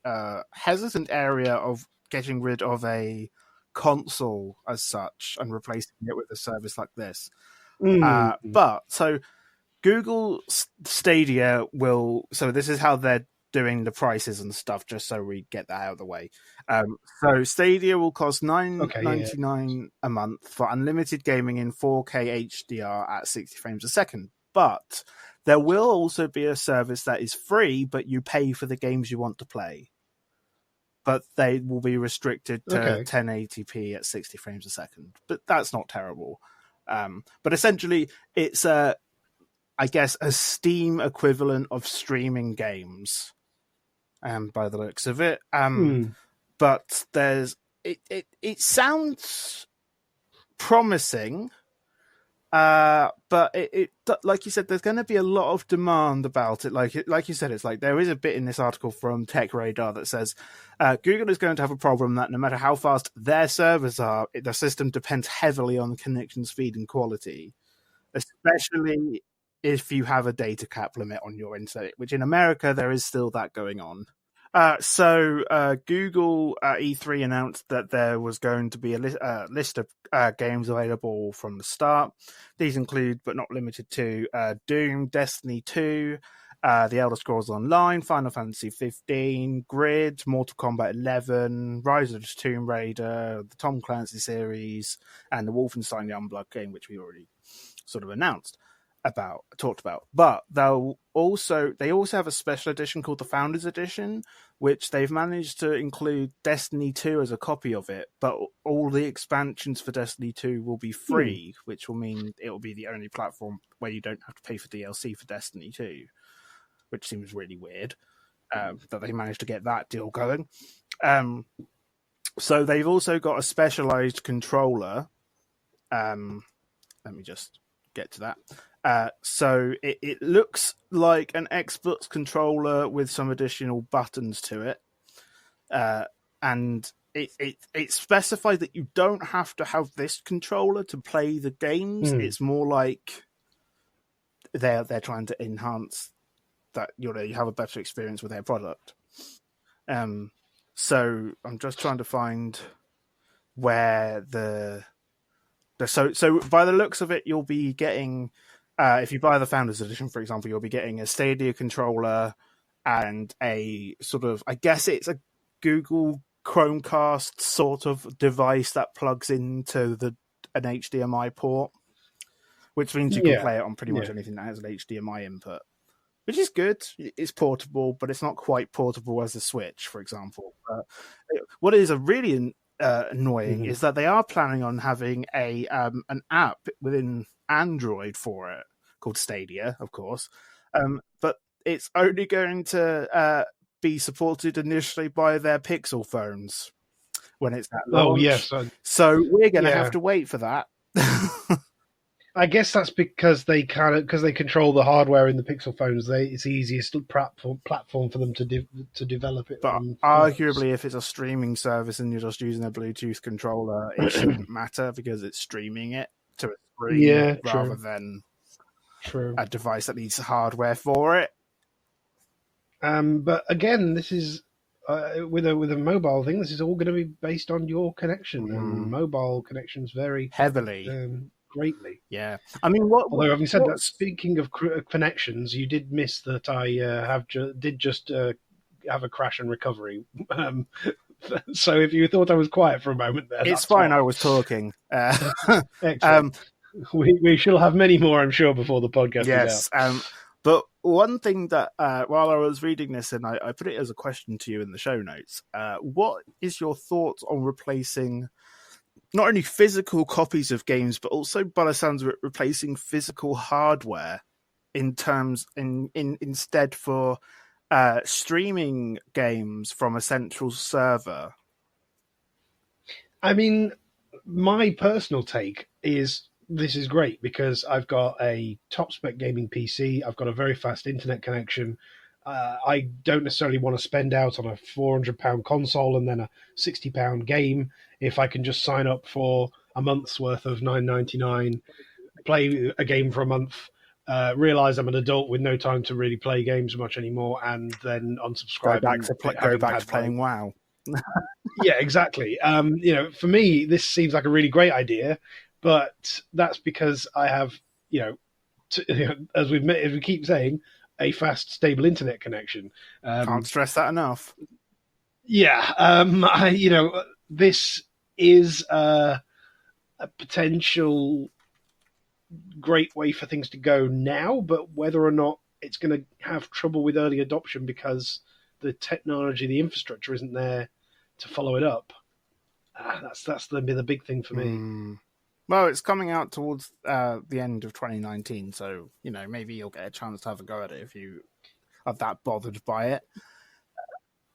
hesitant area of getting rid of a console as such and replacing it with a service like this. But so Google Stadia so this is how they're doing the prices and stuff, just so we get that out of the way. So Stadia will cost $9.99 a month for unlimited gaming in 4K HDR at 60 frames a second. But there will also be a service that is free, but you pay for the games you want to play. But they will be restricted to 1080p at 60 frames a second. But that's not terrible. But essentially, it's a Steam equivalent of streaming games. By the looks of it. But it sounds promising. But it like you said, there's going to be a lot of demand about it. Like you said, it's like there is a bit in this article from Tech Radar that says Google is going to have a problem that no matter how fast their servers are, the system depends heavily on connection speed and quality, especially if you have a data cap limit on your internet, which in America there is still that going on. Google E3 announced that there was going to be a list of games available from the start. These include, but not limited to, Doom, Destiny 2, The Elder Scrolls Online, Final Fantasy 15, Grid, Mortal Kombat 11, Rise of the Tomb Raider, the Tom Clancy series, and the Wolfenstein Youngblood game, which we already sort of talked about. But they also have a special edition called the Founders Edition, which they've managed to include Destiny 2 as a copy of it, but all the expansions for Destiny 2 will be free, which will mean it will be the only platform where you don't have to pay for DLC for Destiny 2, which seems really weird that they managed to get that deal going. So they've also got a specialized controller. Let me just get to that. So it looks like an Xbox controller with some additional buttons to it. And it specifies that you don't have to have this controller to play the games. It's more like they're trying to enhance that you have a better experience with their product. So I'm just trying to find where so by the looks of it, you'll be getting, if you buy the Founders Edition, for example, you'll be getting a Stadia controller and a sort of, I guess it's a Google Chromecast sort of device that plugs into an HDMI port, which means you can play it on pretty much anything that has an HDMI input, which is good. It's portable, but it's not quite portable as a Switch, for example. What is a really annoying is that they are planning on having an app within Android for it called Stadia, of course, but it's only going to be supported initially by their Pixel phones when it's at launch. Oh yes, so we're going to have to wait for that. I guess that's because they control the hardware in the Pixel phones. It's the easiest platform for them to develop it. But arguably, if it's a streaming service and you're just using a Bluetooth controller, it shouldn't matter because it's streaming it to a screen rather than a device that needs hardware for it. But again, this is with a mobile thing. This is all going to be based on your connection, and mobile connections vary heavily. Greatly. Yeah. I mean, although having said that, speaking of connections, you did miss that I did just have a crash and recovery. So if you thought I was quiet for a moment there, it's fine. I was talking. We shall have many more, I'm sure, before the podcast is out. But one thing that while I was reading this, and I put it as a question to you in the show notes, what is your thoughts on replacing not only physical copies of games, but also, by the sounds of it, replacing physical hardware instead for streaming games from a central server? I mean, my personal take is this is great because I've got a top spec gaming PC. I've got a very fast internet connection. I don't necessarily want to spend out on a £400 console and then a £60 game if I can just sign up for a month's worth of $9.99, play a game for a month, realize I'm an adult with no time to really play games much anymore, and then unsubscribe. Go back to playing WoW. Yeah, exactly. For me, this seems like a really great idea, but that's because I have, as we keep saying, a fast, stable internet connection. Can't stress that enough. Yeah, this is a potential great way for things to go now, but whether or not it's going to have trouble with early adoption because the technology, the infrastructure isn't there to follow it up. That's the big thing for me. Well, it's coming out towards the end of 2019, so maybe you'll get a chance to have a go at it if you are that bothered by it.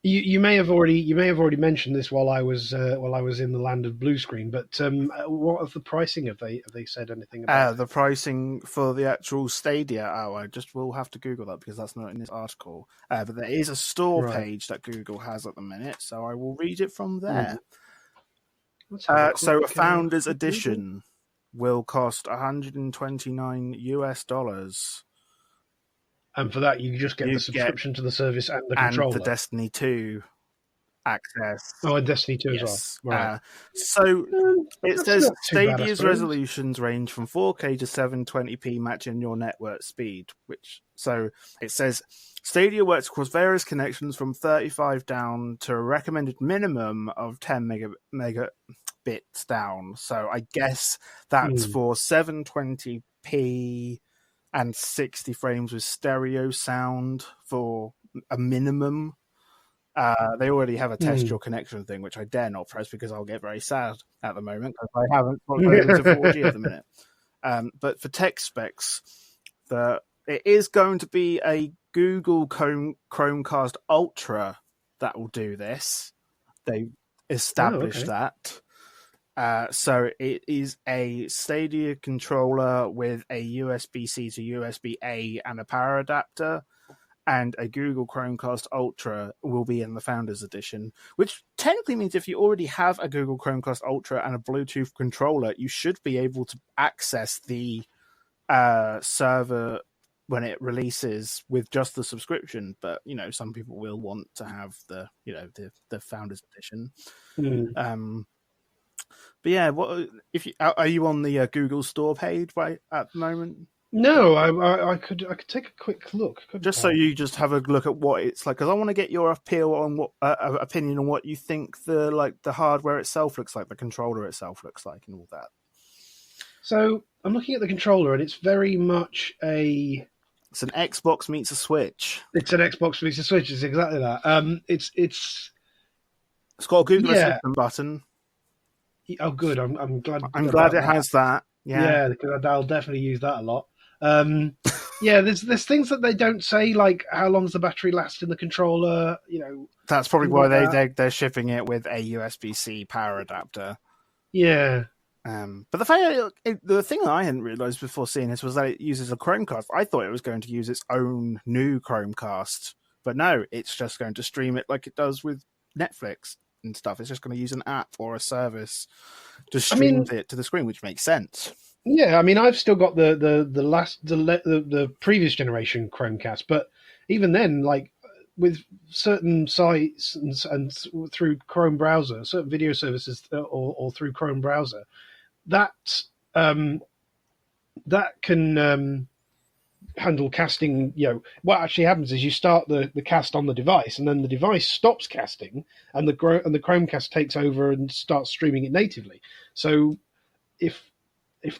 You may have already mentioned this while I was in the land of blue screen, but what of the pricing? Have they said anything about the pricing for the actual Stadia Hour? We'll have to Google that because that's not in this article. But there is a store page that Google has at the minute, so I will read it from there. So a Founders Edition will cost $129 US. And for that, you just get You the subscription to the service and the and controller. the Destiny 2 access. Oh, and Destiny 2 as Yes. well. Right. So it That's says not too bad, I Stadia's suppose. resolutions range from 4K to 720p, matching your network speed. So it says Stadia works across various connections from 35 down to a recommended minimum of 10 megabits down. So I guess that's for 720p and 60 frames with stereo sound for a minimum. They already have a test your connection thing, which I dare not press because I'll get very sad at the moment because I haven't got over to 4G at the minute. But for tech specs, it is going to be a Google Chromecast Ultra that will do this. They established that. So it is a Stadia controller with a USB-C to USB-A and a power adapter, and a Google Chromecast Ultra will be in the Founders Edition, which technically means if you already have a Google Chromecast Ultra and a Bluetooth controller, you should be able to access the server when it releases with just the subscription. But, some people will want to have the Founders Edition. But yeah, are you on the Google Store page at the moment? No, I could take a quick look. Just so you just have a look at what it's like, because I want to get your opinion on what you think the hardware itself looks like, the controller itself looks like, and all that. So I'm looking at the controller, and it's very much it's an Xbox meets a Switch. It's an Xbox meets a Switch. It's exactly that. It's got a Google Assistant button. Oh, good. I'm glad. I'm glad it has that. Yeah, because I'll definitely use that a lot. There's things that they don't say, like how long's the battery last in the controller. That's probably why they're shipping it with a USB-C power adapter. Yeah. But the thing I hadn't realized before seeing this was that it uses a Chromecast. I thought it was going to use its own new Chromecast, but no, it's just going to stream it like it does with Netflix and stuff. It's just going to use an app or a service to stream it to the screen, which makes sense. Yeah, I've still got the previous generation Chromecast, but even then, like with certain sites and through Chrome browser, certain video services or through Chrome browser, that can handle casting. What actually happens is you start the cast on the device, and then the device stops casting, and the Chromecast takes over and starts streaming it natively. So if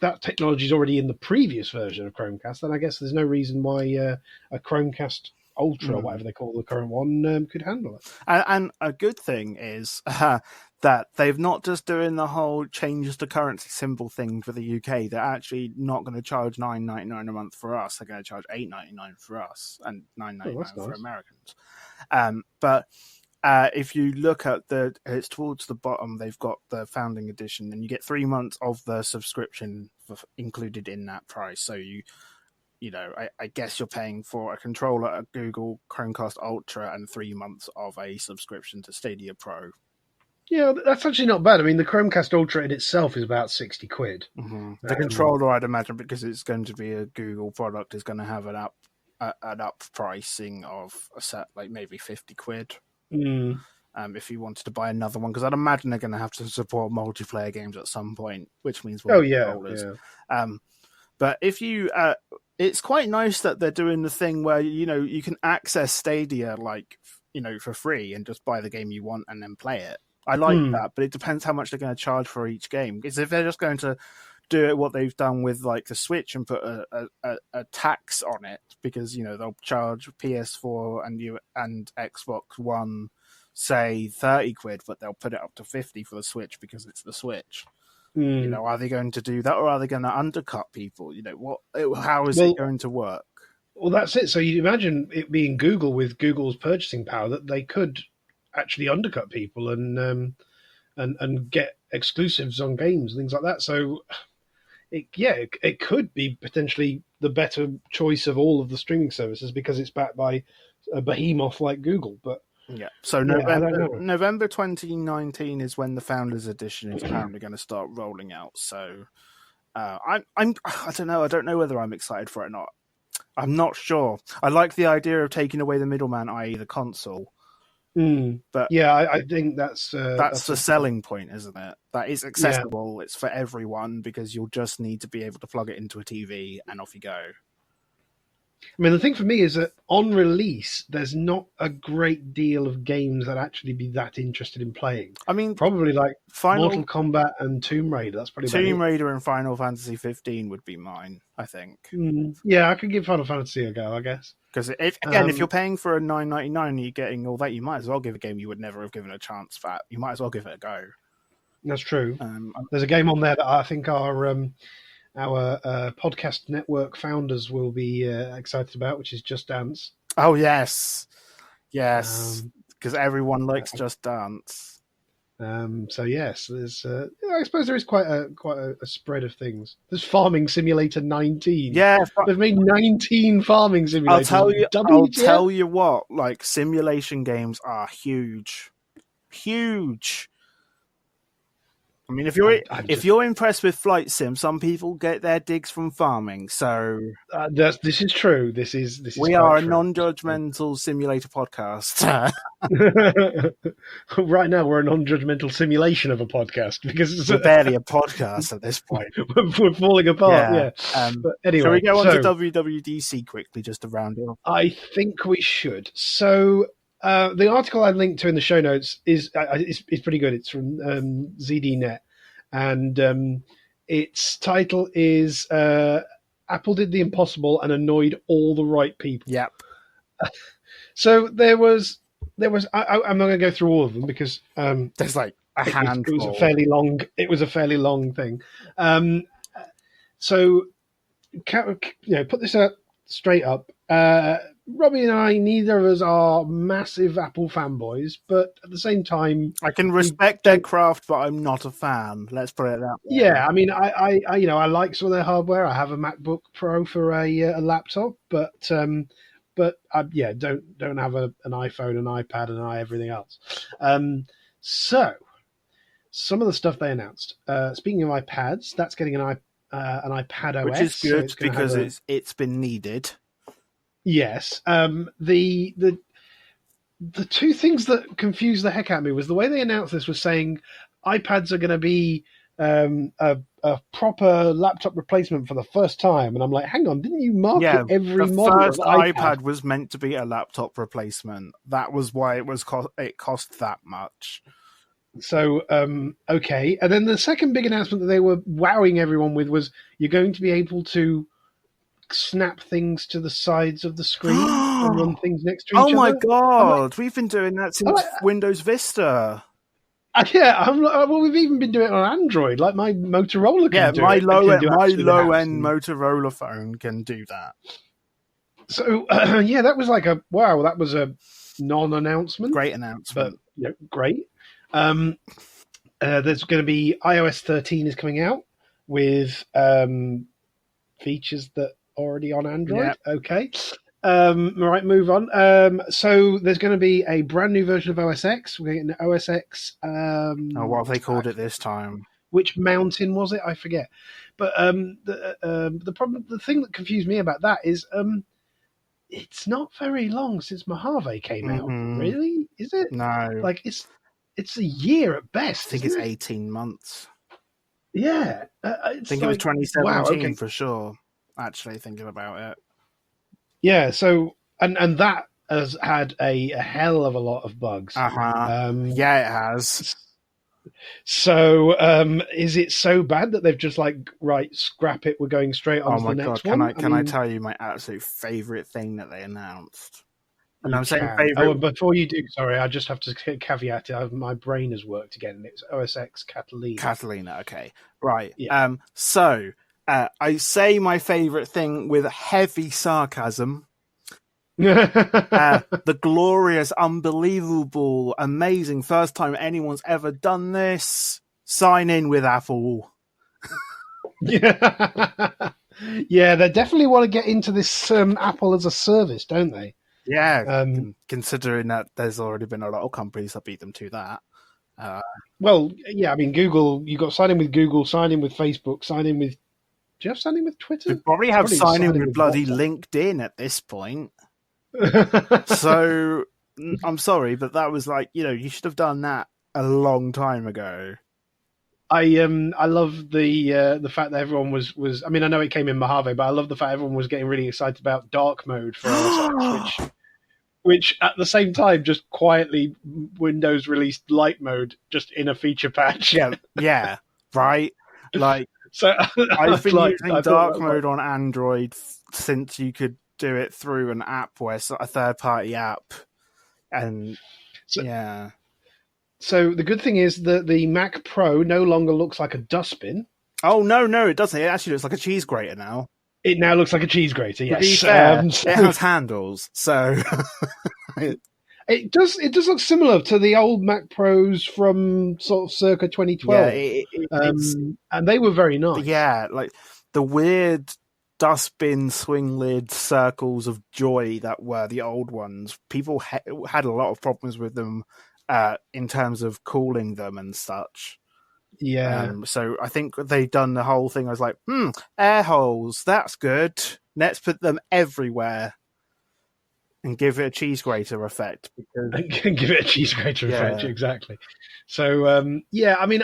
that technology is already in the previous version of Chromecast, then I guess there's no reason why a Chromecast Ultra, whatever they call the current one, could handle it. And a good thing is that they've not just doing the whole changes to currency symbol thing for the UK. They're actually not going to charge $9.99 a month for us. They're going to charge $8.99 for us and $9.99 for Americans. But if you look at it's towards the bottom, they've got the founding edition, and you get 3 months of the subscription included in that price. So I guess you're paying for a controller, a Google Chromecast Ultra, and 3 months of a subscription to Stadia Pro. Yeah, that's actually not bad. The Chromecast Ultra in itself is about £60. Mm-hmm. The controller, I'd imagine, because it's going to be a Google product, is going to have an up pricing of a set, like maybe £50. If you wanted to buy another one, because I'd imagine they're going to have to support multiplayer games at some point, which means controllers. But if you, it's quite nice that they're doing the thing where you can access Stadia for free and just buy the game you want and then play it. I like that, but it depends how much they're going to charge for each game. Because if they're just going to do it what they've done with the Switch and put a tax on it, because they'll charge PS4 and Xbox One say £30, but they'll put it up to 50 for the Switch because it's the Switch. Are they going to do that, or are they going to undercut people? How is it going to work? Well, that's it. So you imagine it being Google with Google's purchasing power, that they could actually undercut people and get exclusives on games and things like that. So it could be potentially the better choice of all of the streaming services because it's backed by a behemoth like Google. But so November 2019 is when the Founders Edition is apparently going to start rolling out. So I don't know. I don't know whether I'm excited for it or not. I'm not sure. I like the idea of taking away the middleman, i.e. the console. But yeah, I think that's the selling point, isn't it? That is accessible. Yeah. It's for everyone because you'll just need to be able to plug it into a TV and off you go. I mean, the thing for me is that on release, there's not a great deal of games that actually be that interested in playing. I mean, probably like Mortal Kombat and Tomb Raider. That's probably Tomb Raider and Final Fantasy 15 would be mine, I think. Yeah, I could give Final Fantasy a go, I guess. Because if you're paying for a $9.99 and you're getting all that, you might as well give a game you would never have given a chance for. You might as well give it a go. That's true. There's a game on there that I think our podcast network founders will be excited about, which is Just Dance. Oh, yes. Because everyone likes Just Dance. So yes, there's. I suppose there is quite a spread of things. There's Farming Simulator 19. Yeah, they've made 19 farming simulators. I'll tell you what. Like, simulation games are huge. I mean, if you're impressed with Flight Sim, some people get their digs from farming. So this is true. This is. We are a non-judgmental simulator podcast. Right now, we're a non-judgmental simulation of a podcast because we're barely a podcast at this point. We're falling apart. Yeah. But anyway, shall we go on to WWDC quickly, just to round it off? I think we should. So. The article I linked to in the show notes is pretty good. It's from ZDNet, and its title is "Apple did the impossible and annoyed all the right people." Yep. So there was. I'm not going to go through all of them because there's like a handful. It was a fairly long. It was a fairly long thing. So, put this straight up. Robbie and I, neither of us are massive Apple fanboys, but at the same time, I can respect their craft, but I'm not a fan. Let's put it that way. Yeah, I mean, I like some of their hardware. I have a MacBook Pro for a laptop, but don't have an iPhone, an iPad, and everything else. So some of the stuff they announced. Speaking of iPads, that's getting an iPad OS, which is good because it's been needed. Yes. The two things that confused the heck out of me was the way they announced this was saying iPads are going to be a proper laptop replacement for the first time, and I'm like, hang on, didn't you market every model? The first iPad was meant to be a laptop replacement. That was why it cost that much. So okay, and then the second big announcement that they were wowing everyone with was you're going to be able to snap things to the sides of the screen and run things next to each other. Oh my god, we've been doing that since Windows Vista. Well, we've even been doing it on Android. Like my Motorola can do it. My low-end Motorola phone can do that. So that was like that was a non-announcement. Great announcement. But great. There's going to be iOS 13 is coming out with features that already on Android. Yep. Okay. All right, move on. So there's going to be a brand new version of OS X. We're getting OS X. What have they called it this time? Which mountain was it? I forget. But the thing that confused me about that is it's not very long since Mojave came out. Really? Is it? No. Like it's a year at best. I think it's 18 months. Yeah. I think it was 2017 for sure. Actually, thinking about it. Yeah, so and that has had a hell of a lot of bugs. Yeah, it has. So, is it so bad that they've just scrap it? We're going straight on to the next one. Can I tell you my absolute favorite thing that they announced? And I'm saying favorite. Oh, before you do, sorry, I just have to caveat it. My brain has worked again. It's OS X Catalina. Catalina, okay, right. Yeah. I say my favorite thing with heavy sarcasm. The glorious, unbelievable, amazing first time anyone's ever done this. Sign in with Apple. Yeah, they definitely want to get into this Apple as a service, don't they? Yeah, considering that there's already been a lot of companies that beat them to that. Well, yeah, I mean, Google, you got sign in with Google, sign in with Facebook, sign in with Do you have signing with Twitter? We probably have Probably signing with bloody WhatsApp. LinkedIn at this point. So I'm sorry, but that was like, you should have done that a long time ago. I love the fact that everyone was. I mean, I know it came in Mojave, but I love the fact everyone was getting really excited about dark mode for OS X, which at the same time just quietly Windows released light mode just in a feature patch. Yeah, right. Like, So I've been using I thought dark that was mode on Android since you could do it through an app, where it's a third-party app, and yeah. So the good thing is that the Mac Pro no longer looks like a dustbin. Oh no, it doesn't. It actually looks like a cheese grater now. It now looks like a cheese grater. To be Yes, fair, it has handles, so it does. It does look similar to the old Mac Pros from sort of circa 2012. Yeah, and they were very nice. Yeah, like the weird dustbin swing lid circles of joy that were the old ones. People had a lot of problems with them in terms of cooling them and such. Yeah. So I think they've done the whole thing. I was like, air holes, that's good. Let's put them everywhere and give it a cheese grater effect. And give it a cheese grater effect, exactly. So I mean,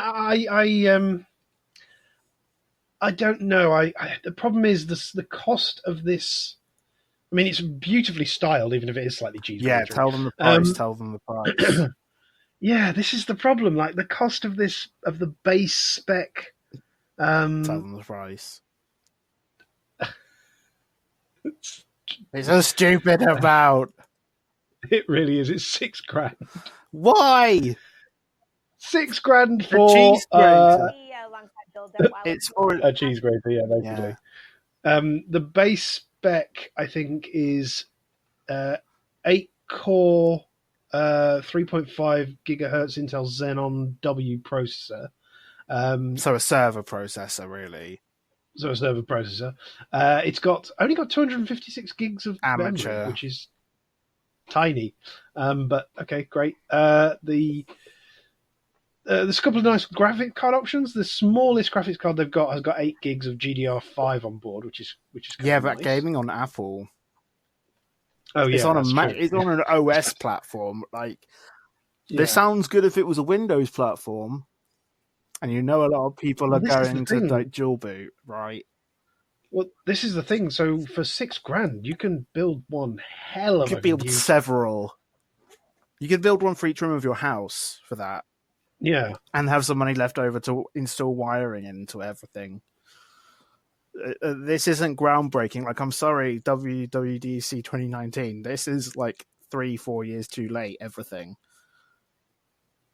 I don't know. The problem is the cost of this. I mean, it's beautifully styled, even if it is slightly cheese grater. Yeah, tell them the price. Tell them the price. Yeah, this is the problem. Like the cost of the base spec. Tell them the price. It's a stupid amount. It really is. It's $6,000. Why? $6,000 for a cheese grater. It's for a cheese grater. Yeah, basically. Yeah. The base spec, I think, is 8-core, 3.5 gigahertz Intel Xenon W processor. So a server processor, really. So a server processor. It's only got 256 gigs of amateur memory, which is tiny. But okay, great. There's a couple of nice graphic card options. The smallest graphics card they've got has got 8 gigs of GDR5 on board, which is kind of but nice. gaming on Apple. Oh yeah, it's on it's on an OS platform. Like, this sounds good if it was a Windows platform, and a lot of people are going to like dual boot, right? Well, this is the thing. So for $6,000, you can build one hell of. You could build several. You could build one for each room of your house for that. Yeah, and have some money left over to install wiring into everything. This isn't groundbreaking. Like, I'm sorry, WWDC 2019. This is like 3-4 years too late. Everything.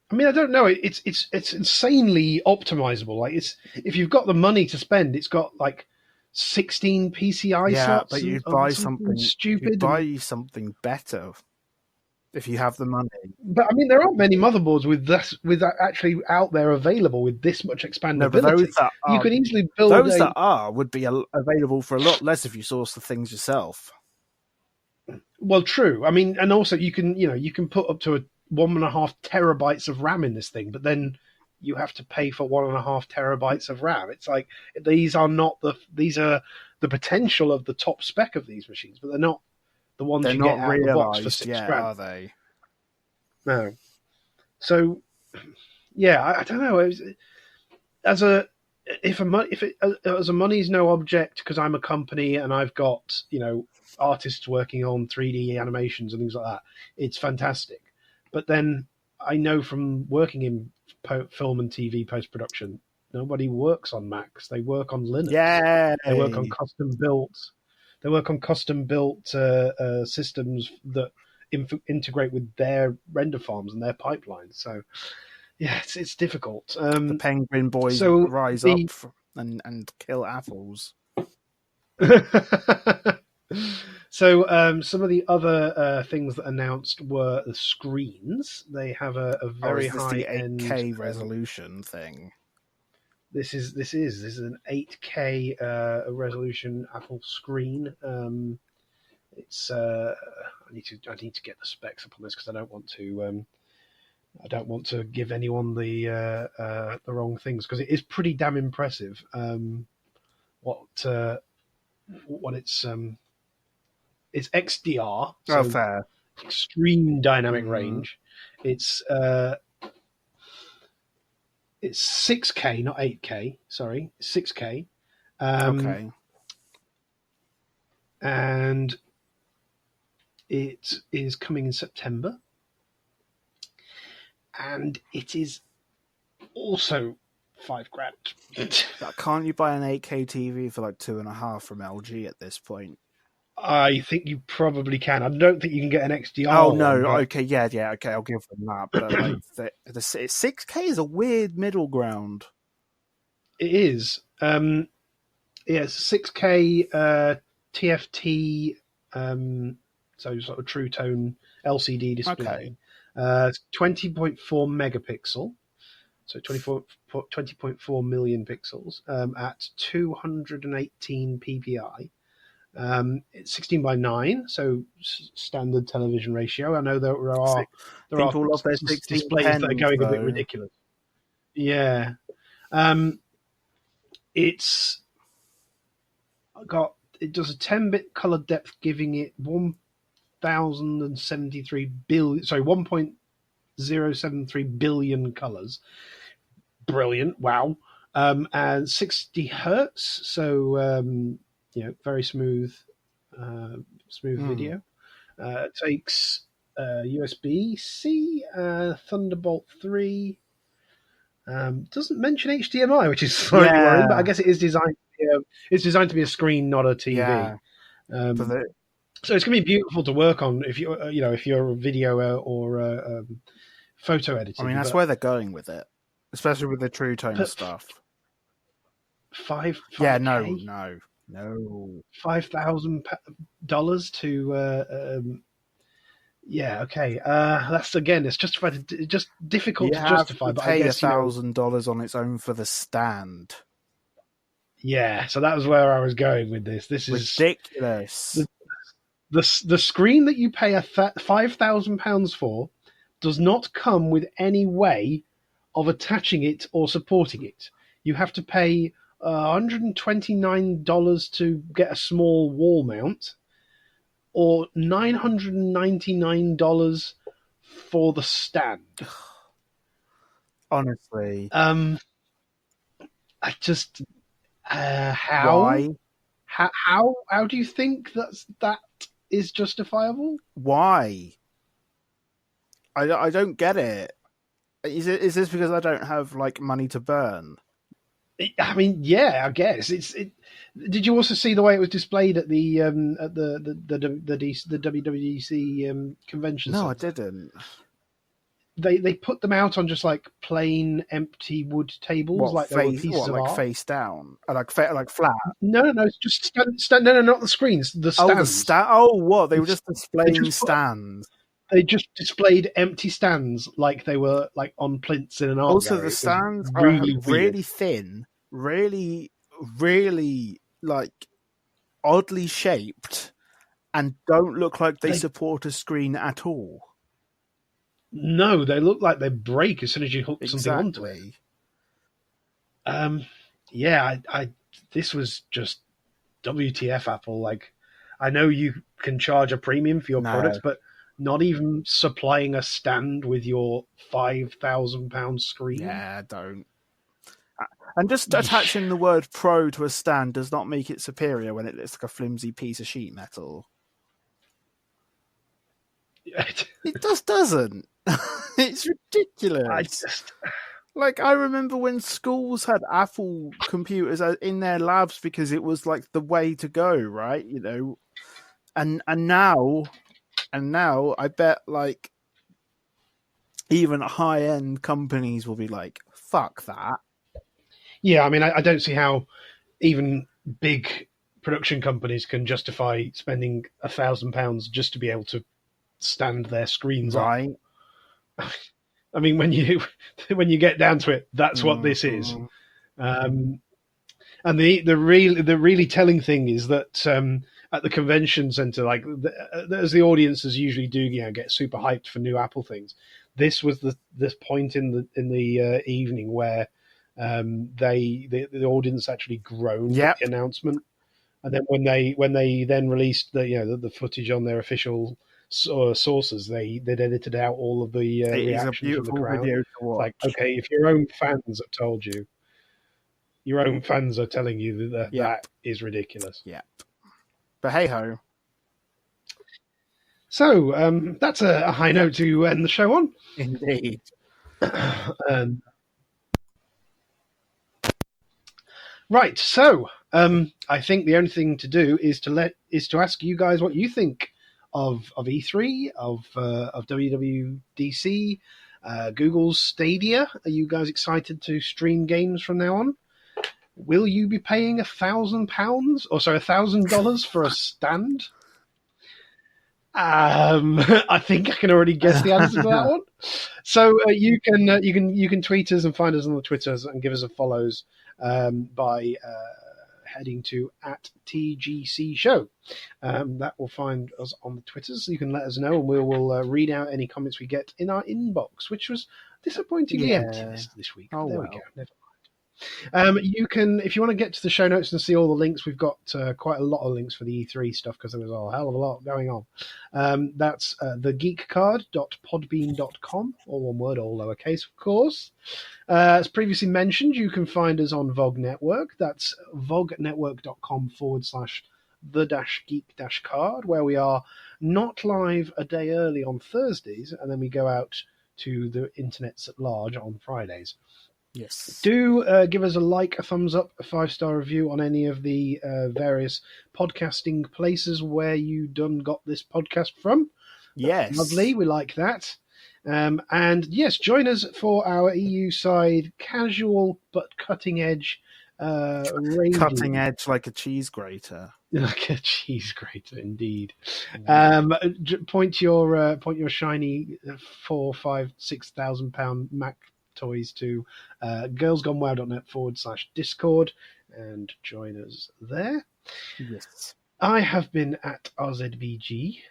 I mean, I don't know. It's insanely optimizable. Like, if you've got the money to spend, it's got like 16 PCI slots. But you'd buy something stupid. You'd buy something better if you have the money. But I mean, there aren't many motherboards with that actually out there available with this much expandability. No, but those that are, you could easily build. Those that are would be available for a lot less if you source the things yourself. Well, true. I mean, and also you can put up to 1.5 terabytes of RAM in this thing, but then you have to pay for 1.5 terabytes of RAM. It's like these are the potential of the top spec of these machines, but they're not the ones you get out of the box for $6,000. Are they? No. So, yeah, I don't know. As a money is no object, because I'm a company and I've got artists working on 3D animations and things like that. It's fantastic. But then I know from working in film and TV post-production, nobody works on Macs. They work on Linux. Yeah. They work on custom-built systems that integrate with their render farms and their pipelines. So, yeah, it's difficult. The Penguin Boys rise up and kill apples. So some of the other things that announced were the screens. They have a very high-end 8K resolution thing. This is an 8K resolution Apple screen. It's I need to get the specs up on this because I don't want to give anyone the wrong things, because it is pretty damn impressive. what it's XDR, so Oh, fair. extreme dynamic range. It's 6K, not 8K. Sorry, 6K. Okay. And it is coming in September, and it is also $5,000. Can't you buy an 8K TV for like $2.5 from LG at this point? I think you probably can. I don't think you can get an XDR. Oh no, one, okay, yeah, okay, I'll give them that. But like the 6K is a weird middle ground. It is. It's 6K TFT, so sort of true tone LCD display. Okay. It's 20.4 megapixel, so 20.4 million pixels at 218 ppi. It's 16:9, so standard television ratio. I know there are People love their 16 displays that are going a bit ridiculous. Yeah, it does a 10-bit color depth, giving it 1,073 billion. Sorry, 1.073 billion colors. Brilliant! Wow, and 60 hertz. So very smooth video. It takes USB-C, Thunderbolt 3. Doesn't mention HDMI, which is slightly worrying, but I guess it is designed. It's designed to be a screen, not a TV. Yeah. So it's going to be beautiful to work on if you're a video or photo editing. I mean, that's where they're going with it, especially with the True Tone stuff. Yeah, no. $5,000 to okay. That's again, it's just difficult to justify. But pay $1,000 on its own for the stand. Yeah, so that was where I was going with this. This is ridiculous. The screen that you pay £5,000 for does not come with any way of attaching it or supporting it. You have to pay $129 to get a small wall mount, or $999 for the stand. Honestly, I just how why? How do you think that is justifiable? Why? I don't get it. Is this because I don't have like money to burn? I mean, yeah, I guess it's. Did you also see the way it was displayed at the WWDC convention? No, center? I didn't. They put them out on just like plain empty wood tables, like they were pieces of art. Face down, like flat. No, it's just stand. No, not the screens. The stands. What? They were just displaying stands. They just displayed empty stands, like they were like on plinths in an art Also, gallery. the stands really are really thin, really like oddly shaped, and don't look like they support a screen at all. No, they look like they break as soon as you hook something onto it. This was just WTF, Apple. Like, I know you can charge a premium for your products, but not even supplying a stand with your £5,000 screen. Yeah, don't. And just attaching the word "pro" to a stand does not make it superior when it's like a flimsy piece of sheet metal. It just doesn't. It's ridiculous. I remember when schools had Apple computers in their labs because it was like the way to go, right? You know, and now I bet like even high-end companies will be like, fuck that. Yeah, I mean, I don't see how even big production companies can justify spending £1,000 just to be able to stand their screens right up. I mean, when you get down to it, that's what this is. And the really telling thing is that at the convention center, like as the audiences usually do, get super hyped for new Apple things. This was this point in the evening where the audience actually groaned Yep. at the announcement. And then when they then released the footage on their official sources, they'd edited out all of the It is a reactions from the beautiful crowd. video to It's watch. like, okay, if your own fans have told you, your own fans are telling you that Yep. that is ridiculous. Yeah. But hey ho. So that's a high note to end the show on. Indeed. Right, so I think the only thing to do is to ask you guys what you think of E3, of WWDC, Google's Stadia. Are you guys excited to stream games from now on? Will you be paying $1,000 for a stand? I think I can already guess the answer to that one. So you can tweet us and find us on the Twitters and give us a follows by heading to @TGC Show. That will find us on the Twitters. You can let us know, and we will read out any comments we get in our inbox, which was disappointingly empty this week. Oh, there well. we go. Never mind. You can, if you want to get to the show notes and see all the links, we've got quite a lot of links for the E3 stuff because there was a hell of a lot going on. That's thegeekcard.podbean.com, all one word, all lowercase, of course. As previously mentioned, you can find us on VOG Network. That's vognetwork.com/the-geek-card, where we are not live a day early on Thursdays, and then we go out to the internets at large on Fridays. Yes. Do give us a like, a thumbs up, a 5-star review on any of the various podcasting places where you got this podcast from. Yes. Lovely, we like that. And yes, join us for our EU side casual but cutting edge radio. Cutting edge like a cheese grater. Like a cheese grater, indeed. Point your shiny £4,000, £5,000, £6,000 Mac toys to girlsgonewild.net/Discord and join us there. Yes. I have been at RZBG.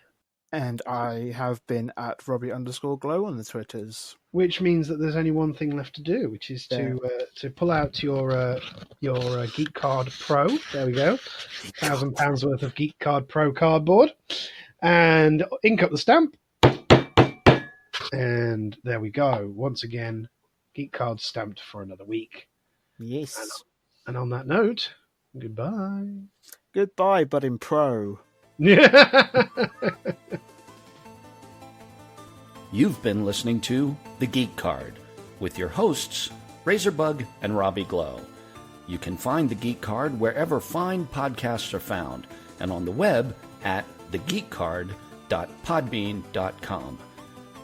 And I have been at Robbie_Glow on the Twitters. Which means that there's only one thing left to do, which is to pull out your Geek Card Pro. There we go, £1,000 worth of Geek Card Pro cardboard, and ink up the stamp. And there we go. Once again, Geek Card stamped for another week. Yes. And on that note, goodbye. Goodbye, but in pro. You've been listening to The Geek Card with your hosts, Razerbug and Robbie Glow. You can find The Geek Card wherever fine podcasts are found and on the web at thegeekcard.podbean.com.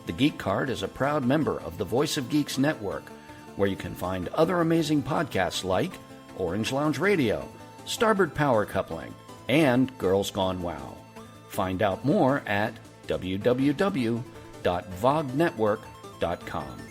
The Geek Card is a proud member of the Voice of Geeks Network, where you can find other amazing podcasts like Orange Lounge Radio, Starboard Power Coupling, and Girls Gone WoW. Find out more at www.vognetwork.com.